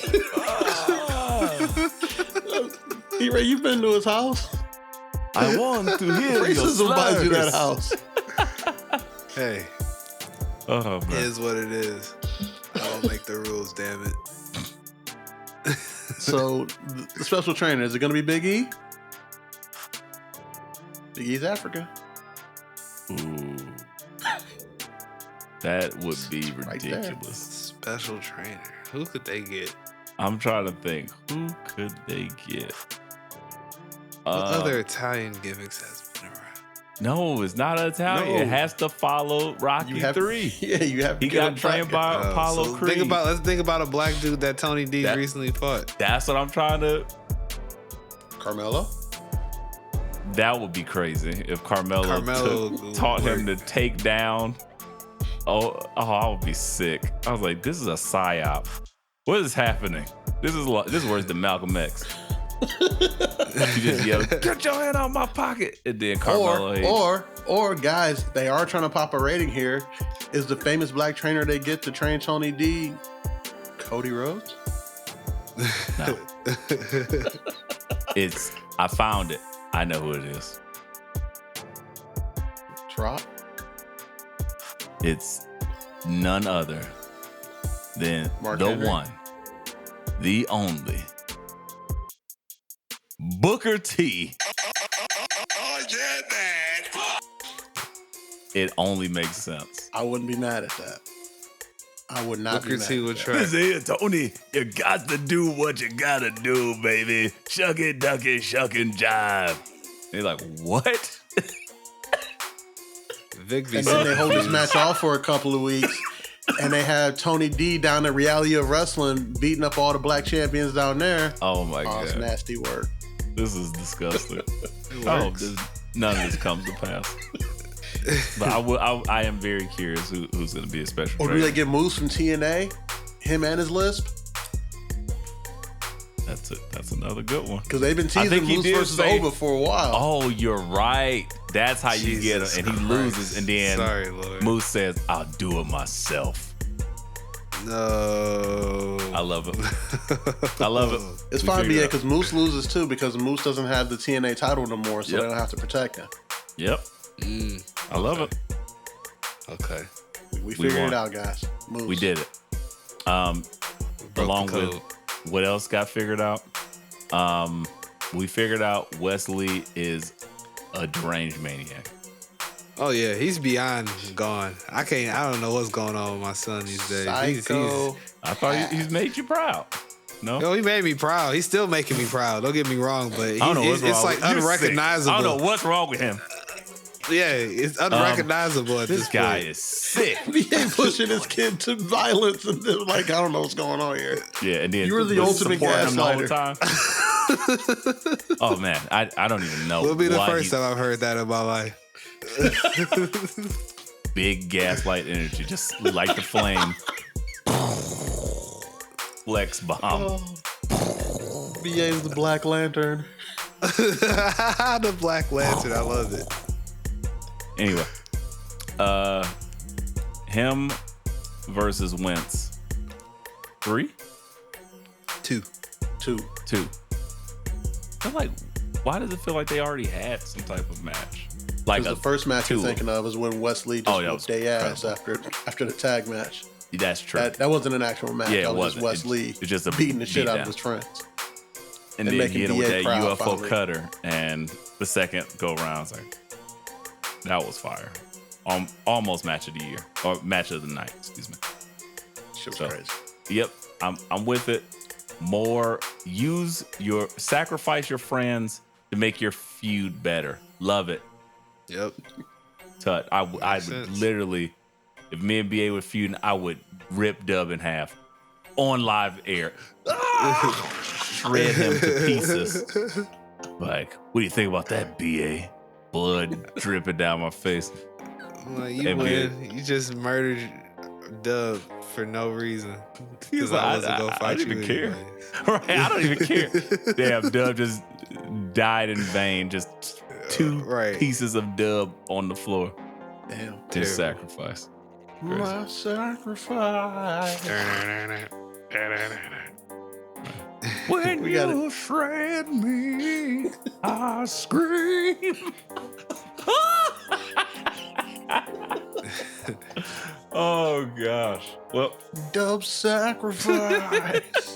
Speaker 2: E-Ray, you've been to his house?
Speaker 4: I want to hear
Speaker 2: racism buys you that house.
Speaker 3: Hey.
Speaker 4: Oh, man.
Speaker 3: It is what it is. I don't make the rules, damn it.
Speaker 2: So, the special trainer, is it going to be Big E? Big E's Africa.
Speaker 4: Ooh. That would be ridiculous.
Speaker 3: Special trainer. Who could they get?
Speaker 4: I'm trying to think. Who could they get?
Speaker 3: What other Italian gimmicks has been around?
Speaker 4: No, it's not Italian.
Speaker 2: No.
Speaker 4: It has to follow Rocky 3.
Speaker 2: Yeah, you have to
Speaker 4: He got trained by Apollo Creed.
Speaker 3: Let's think about a black dude that Tony D recently fought.
Speaker 4: That's what I'm trying to.
Speaker 2: Carmelo?
Speaker 4: That would be crazy if Carmelo taught him to take down. Oh, I would be sick. I was like, this is a psyop. What is happening? This is worse than Malcolm X. You just yell, get your hand out of my pocket. And then Carmelo.
Speaker 2: Or guys, they are trying to pop a rating here. Is the famous black trainer they get to train Tony D Cody Rhodes?
Speaker 4: No. I found it. I know who it is.
Speaker 2: Trot?
Speaker 4: It's none other than
Speaker 2: Mark
Speaker 4: the
Speaker 2: Henry?
Speaker 4: one, the only, Booker T.
Speaker 5: Oh, yeah, man.
Speaker 4: It only makes sense.
Speaker 2: I wouldn't be mad at that. I would not
Speaker 3: Booker
Speaker 2: be mad
Speaker 3: T
Speaker 2: at
Speaker 3: would
Speaker 2: that.
Speaker 3: try.
Speaker 4: Listen, Tony, you got to do what you gotta do, baby. Shuck it, duck it, shuck and jive. They're like, what?
Speaker 3: Vic
Speaker 2: And then they hold this match off for a couple of weeks, and they have Tony D down at Reality of Wrestling beating up all the black champions down there.
Speaker 4: Oh my
Speaker 2: It's
Speaker 4: God.
Speaker 2: nasty work.
Speaker 4: This is disgusting. I hope none of this comes to pass. But I am very curious who's going to be a special
Speaker 2: Or do
Speaker 4: trainer.
Speaker 2: they get moves from TNA? Him and his Lisp?
Speaker 4: That's it. That's another good one.
Speaker 2: Because they've been
Speaker 4: I think
Speaker 2: teasing
Speaker 4: he
Speaker 2: Moose
Speaker 4: did
Speaker 2: versus
Speaker 4: say-
Speaker 2: Over for a while.
Speaker 4: Oh, you're right. That's how you get him.
Speaker 3: Jesus
Speaker 4: And he
Speaker 3: Christ.
Speaker 4: loses. And then
Speaker 3: Sorry, Lord.
Speaker 4: Moose says, I'll do it myself.
Speaker 3: No.
Speaker 4: I love it. I love it.
Speaker 2: It's
Speaker 4: We
Speaker 2: fine,
Speaker 4: figured
Speaker 2: BA,
Speaker 4: it out.
Speaker 2: because Moose loses too, because Moose doesn't have the TNA title no more, so
Speaker 4: Yep.
Speaker 2: they don't have to protect him.
Speaker 4: Yep. I love it.
Speaker 3: Okay.
Speaker 2: We figured
Speaker 4: won.
Speaker 2: it out, guys. Moose.
Speaker 4: We did it. Along with what else got figured out? We figured out Wesley is a deranged maniac.
Speaker 3: Oh yeah, he's beyond gone. I don't know what's going on with my son these days.
Speaker 2: Psycho.
Speaker 4: I thought he's made you proud. No?
Speaker 3: Yo, he made me proud. He's still making me proud. Don't get me wrong, but
Speaker 4: I don't know what's
Speaker 3: it's
Speaker 4: wrong
Speaker 3: like
Speaker 4: with- you're sick.
Speaker 3: unrecognizable.
Speaker 4: I don't know what's wrong with him.
Speaker 3: Yeah, it's unrecognizable at
Speaker 4: This
Speaker 3: this
Speaker 4: guy
Speaker 3: point.
Speaker 4: is sick.
Speaker 2: BA pushing his kid to violence, and they're like, I don't know what's going on here.
Speaker 4: Yeah, and then
Speaker 2: You were the ultimate
Speaker 4: supporting him the whole
Speaker 2: gaslighter.
Speaker 4: time. Oh man, I don't even know.
Speaker 3: Will be the
Speaker 4: why
Speaker 3: first time I've heard that in my life.
Speaker 4: Big gaslight energy, just light the flame. Flex bomb.
Speaker 2: BA's the Black Lantern.
Speaker 3: The Black Lantern, I love it.
Speaker 4: Anyway, him versus Wentz. 3?
Speaker 3: 2.
Speaker 4: I'm like, why does it feel like they already had some type of match? Like
Speaker 2: the first match you're thinking of is when Wesley just whooped their ass after the tag match.
Speaker 4: That's true.
Speaker 2: That wasn't an actual match.
Speaker 4: Yeah,
Speaker 2: that was just Wesley
Speaker 4: just
Speaker 2: beating the shit out of his friends.
Speaker 4: And then he hit him with that UFO cutter. And the second go around, it's like, that was fire. Almost match of the year. Or match of the night, excuse me.
Speaker 2: Shit was crazy.
Speaker 4: Yep, I'm with it. Sacrifice your friends to make your feud better. Love it.
Speaker 3: Yep.
Speaker 4: Tut. I would literally, if me and BA were feuding, I would rip Dub in half on live air. Shred him to pieces. Like, what do you think about that, BA? Blood dripping down my face.
Speaker 3: Like, you win. You just murdered Dub for no reason.
Speaker 4: He's like, I don't even care. Right? I don't even care. Damn, Dub just died in vain. Just two pieces of Dub on the floor.
Speaker 2: Damn.
Speaker 4: His sacrifice. Crazy.
Speaker 2: My sacrifice.
Speaker 4: When you shred me, I scream. Oh gosh. Well,
Speaker 2: Dub sacrifice.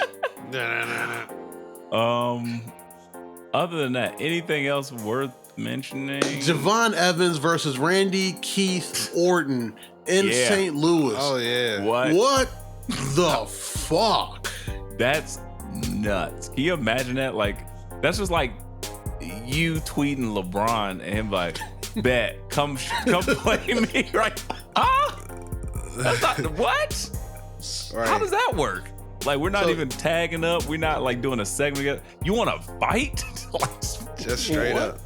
Speaker 4: Other than that, anything else worth mentioning?
Speaker 2: Javon Evans versus Randy Keith Orton in St. Louis.
Speaker 3: Oh yeah.
Speaker 2: What the fuck?
Speaker 4: That's nuts. Can you imagine that? Like, that's just like you tweeting LeBron and him like, bet, come play me, right? That's not what? Right. How does that work? Like, we're not even tagging up. We're not like doing a segment together. You want to fight?
Speaker 3: Just straight up.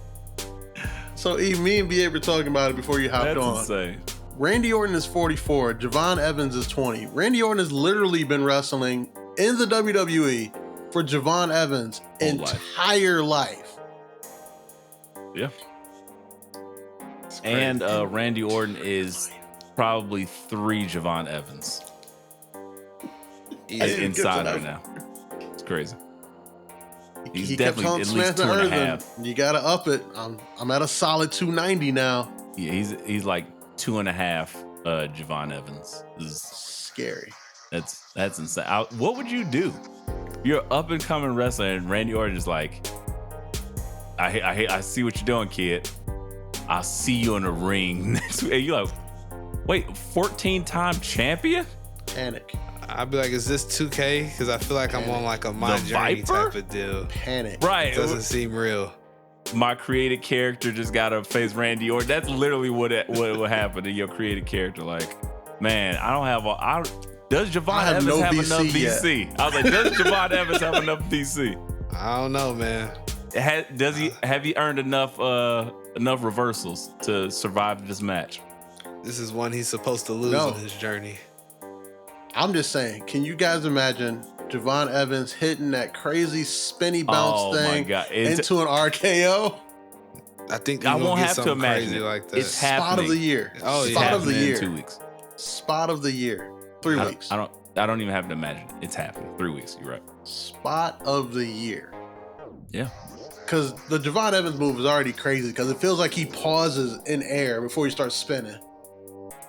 Speaker 2: So, me and BA were talking about it before you hopped on.
Speaker 4: That's insane.
Speaker 2: Randy Orton is 44. Javon Evans is 20. Randy Orton has literally been wrestling in the WWE for Javon Evans' entire life.
Speaker 4: Yeah. And Randy Orton is probably 3 Javon Evans. Inside right now. It's crazy. He's definitely at least 2.5.
Speaker 2: You gotta up it. I'm at a solid 290 now.
Speaker 4: Yeah, he's like 2.5 Javon Evans. This is
Speaker 2: scary.
Speaker 4: That's insane. What would you do? You're up and coming wrestler and Randy Orton is like, I see what you're doing, kid. I'll see you in the ring next week. And you're like, wait, 14-time champion?
Speaker 2: Panic.
Speaker 3: I'd be like, is this 2K? Because I feel like I'm on like a My Journey type of deal.
Speaker 2: Panic.
Speaker 4: Right.
Speaker 3: It doesn't seem real.
Speaker 4: My created character just got to face Randy Orton. That's literally what would happen to your created character. Like, man, does Javon Evans have enough VC? I was like, does Javon Evans have enough VC?
Speaker 3: I don't know, man.
Speaker 4: Have he earned enough reversals to survive this match?
Speaker 3: This is one he's supposed to lose in his journey.
Speaker 2: I'm just saying, can you guys imagine Javon Evans hitting that crazy spinny bounce thing into an RKO?
Speaker 3: I think
Speaker 4: I won't have to imagine it.
Speaker 3: Like that.
Speaker 4: It's happening.
Speaker 2: Spot of the year.
Speaker 3: Oh, yeah.
Speaker 2: Spot of the year.
Speaker 4: In 2 weeks.
Speaker 2: Spot of the year. 3 weeks.
Speaker 4: I don't even have to imagine it. It's happening. 3 weeks. You're right.
Speaker 2: Spot of the year.
Speaker 4: Yeah.
Speaker 2: Because the Javon Evans move is already crazy because it feels like he pauses in air before he starts spinning.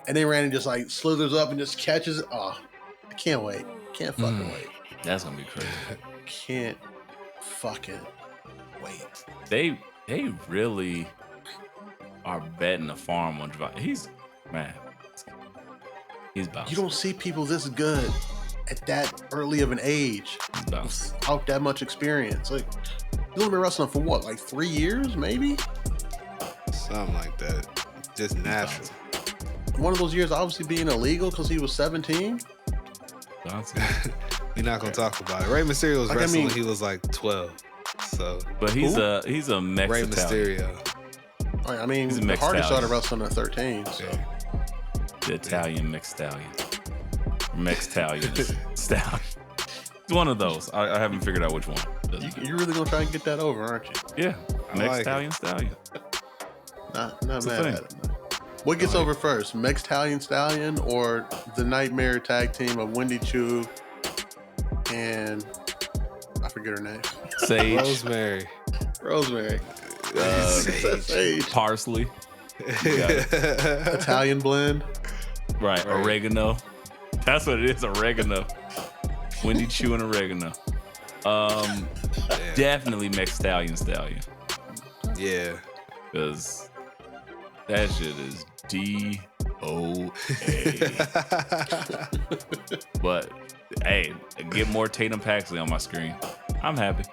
Speaker 2: And then Randy just like slithers up and just catches it. Oh, I can't wait. Can't fucking wait.
Speaker 4: That's gonna be crazy.
Speaker 2: Can't fucking wait.
Speaker 4: They really are betting the farm on Javon. He's about.
Speaker 2: You don't see people this good at that early of an age without that much experience. Like, he's only been wrestling for what, like 3 years, maybe?
Speaker 3: Something like that. Just natural.
Speaker 2: One of those years obviously being illegal because he was 17.
Speaker 3: We're not gonna talk about it. Rey Mysterio was wrestling when he was like 12. So,
Speaker 4: But he's a
Speaker 3: Rey
Speaker 4: Mexitalian.
Speaker 3: Mysterio.
Speaker 2: I mean,
Speaker 4: He's a
Speaker 2: Hardy
Speaker 4: Mexitalian.
Speaker 2: started wrestling at 13, so.
Speaker 4: The Italian Mexitalian. Mexitalian Stallion. It's one of those. I haven't figured out which one.
Speaker 2: You're really gonna try and get that over, aren't you?
Speaker 4: Yeah,
Speaker 3: I like
Speaker 4: Mexitalian Stallion.
Speaker 2: Not
Speaker 4: It's a
Speaker 2: mad
Speaker 4: thing.
Speaker 2: at it. What gets over first, Mexitalian Stallion or the Nightmare tag team of Wendy Chu and I forget her name,
Speaker 4: Sage,
Speaker 3: Rosemary.
Speaker 2: Rosemary,
Speaker 3: Sage.
Speaker 4: parsley, you got it.
Speaker 2: Italian blend.
Speaker 4: Right, oregano. That's what it is, oregano. Wendy Chu and oregano. Definitely Mexitalian Stallion.
Speaker 3: Yeah.
Speaker 4: Because that shit is DOA. But hey, get more Tatum Paxley on my screen. I'm happy.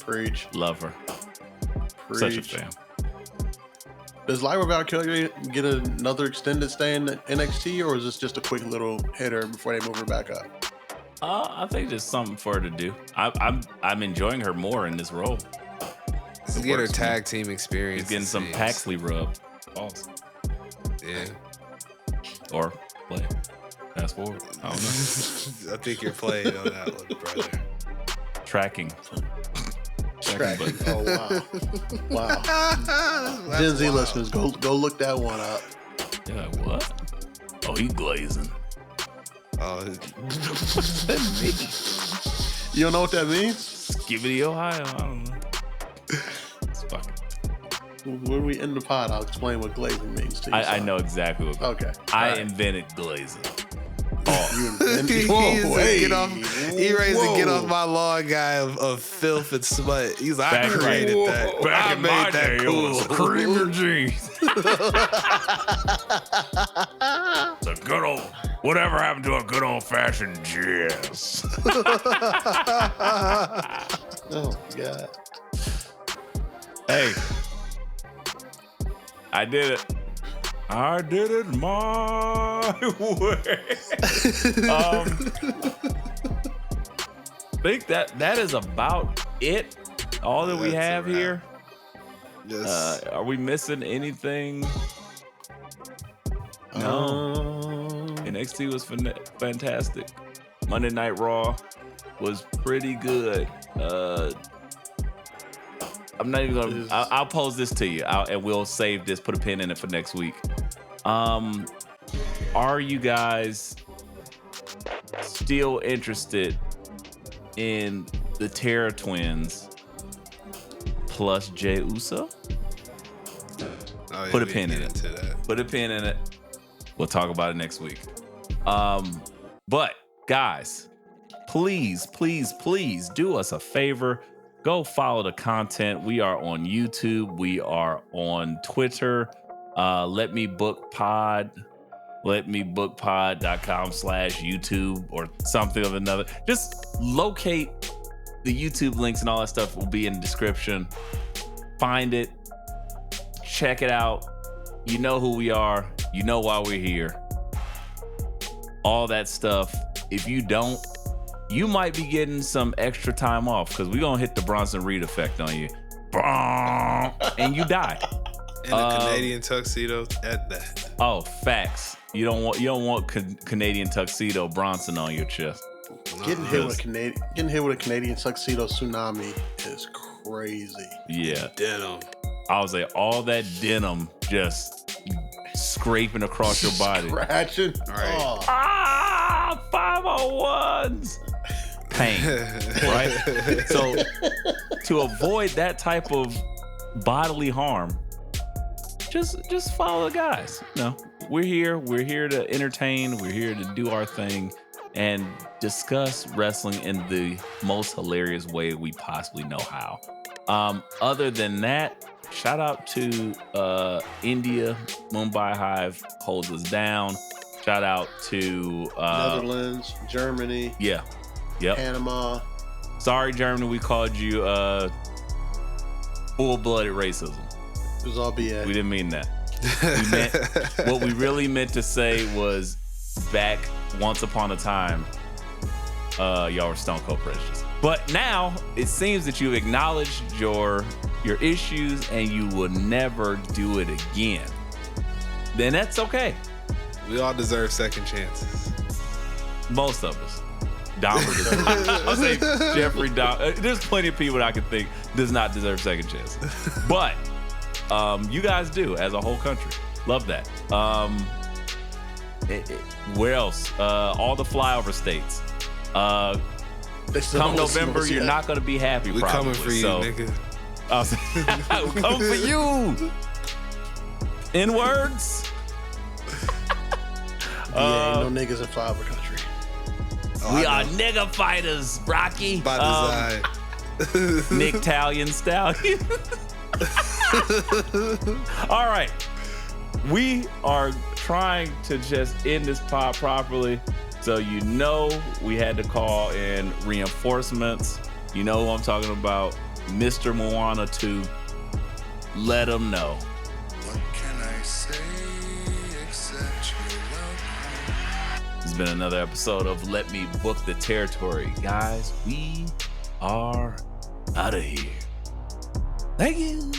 Speaker 2: Preach.
Speaker 4: Love her.
Speaker 2: Preach.
Speaker 4: Such a fan.
Speaker 2: Does Lyra Valkyria get another extended stay in NXT, or is this just a quick little hitter before they move her back up?
Speaker 4: I think just something for her to do. I'm enjoying her more in this role.
Speaker 3: Let's get her tag team experience.
Speaker 4: She's getting some Paxley rub. Awesome.
Speaker 3: Yeah.
Speaker 4: Or play. Fast forward. I don't know.
Speaker 3: I think you're playing on that one, brother.
Speaker 4: Tracking.
Speaker 2: Tracking. Oh wow, wow.
Speaker 3: That's
Speaker 2: Gen Z
Speaker 3: wild.
Speaker 2: listeners, go look that one up.
Speaker 4: You're like, what? Oh, he glazing.
Speaker 3: Oh,
Speaker 2: You don't know what that means?
Speaker 4: Skibbity Ohio. I don't know. It's fucking.
Speaker 2: When we end the pod, I'll explain what glazing means to you.
Speaker 4: I
Speaker 2: son.
Speaker 4: know exactly what.
Speaker 2: Okay.
Speaker 4: I
Speaker 2: Alright.
Speaker 4: invented glazing.
Speaker 2: You invented.
Speaker 3: He's
Speaker 2: Whoa,
Speaker 3: a
Speaker 2: hey.
Speaker 3: get off. He raised to get
Speaker 2: Whoa.
Speaker 3: off my lawn guy of filth and smut. He's like, I
Speaker 4: Back-
Speaker 3: created that.
Speaker 4: Back
Speaker 3: I
Speaker 4: in
Speaker 3: made
Speaker 4: my
Speaker 3: that
Speaker 4: day,
Speaker 3: cool.
Speaker 4: it was creamer jeans. It's a good old. Whatever happened to a good old fashioned jazz?
Speaker 2: Oh God.
Speaker 4: Hey, I did it. I did it my way. I think that is about it. All that we
Speaker 3: That's a
Speaker 4: have
Speaker 3: wrap.
Speaker 4: here.
Speaker 3: Yes.
Speaker 4: Are we missing anything? No. NXT was fantastic. Monday Night Raw was pretty good. I'm not even gonna. I'll pose this to you, and we'll save this. Put a pin in it for next week. Are you guys still interested in the Terror Twins plus Jey Uso?
Speaker 3: Oh, yeah,
Speaker 4: Put a
Speaker 3: we
Speaker 4: pin
Speaker 3: get
Speaker 4: in it.
Speaker 3: into that.
Speaker 4: Put a pin in it. We'll talk about it next week. But guys, please do us a favor. Go follow the content. We are on YouTube. We are on Twitter. Let me book pod. letmebookpod.com/YouTube or something of another. Just locate the YouTube links and all that stuff will be in the description. Find it. Check it out. You know who we are. You know why we're here. All that stuff. If you don't, you might be getting some extra time off because we're going to hit the Bronson Reed effect on you. And you die.
Speaker 3: And a Canadian tuxedo at that.
Speaker 4: Oh, facts. You don't want Canadian tuxedo Bronson on your chest.
Speaker 2: Getting hit with a Canadian tuxedo tsunami is crazy.
Speaker 4: Yeah.
Speaker 3: Denim.
Speaker 4: I was like, all that denim just scraping across your body.
Speaker 2: Scratching.
Speaker 3: Right.
Speaker 2: Oh.
Speaker 4: 501s. Pain, right? So to avoid that type of bodily harm, just follow the guys. No, we're here to entertain, we're here to do our thing and discuss wrestling in the most hilarious way we possibly know how. Other than that, shout out to India. Mumbai Hive holds us down. Shout out to
Speaker 2: Netherlands, Germany,
Speaker 4: yeah. Yep.
Speaker 2: Panama.
Speaker 4: Sorry, Germany, we called you full-blooded racism.
Speaker 2: It was all BS.
Speaker 4: We didn't mean that. What we really meant to say was back once upon a time, y'all were stone cold precious. But now it seems that you've acknowledged your issues and you will never do it again. Then that's okay.
Speaker 3: We all deserve second chances.
Speaker 4: Most of us. Dom would deserve. I'll say Jeffrey Dom. There's plenty of people that I can think does not deserve second chances. But you guys do as a whole country. Love that. Where else? All the flyover states. Come November, you're not going to be happy.
Speaker 3: We
Speaker 4: probably.
Speaker 3: coming for you, nigga.
Speaker 4: We're coming for you. In words.
Speaker 2: Ain't no niggas in flyover country.
Speaker 4: We are nigga fighters, Rocky.
Speaker 3: By design.
Speaker 4: Mexitalian Stallion. All right. We are trying to just end this pod properly. So you know we had to call in reinforcements. You know who I'm talking about. Mr. Moana 2. Let them know.
Speaker 5: What can I say except you're welcome?
Speaker 4: It's been another episode of Let Me Book the Territory. Guys, we are out of here. Thank you.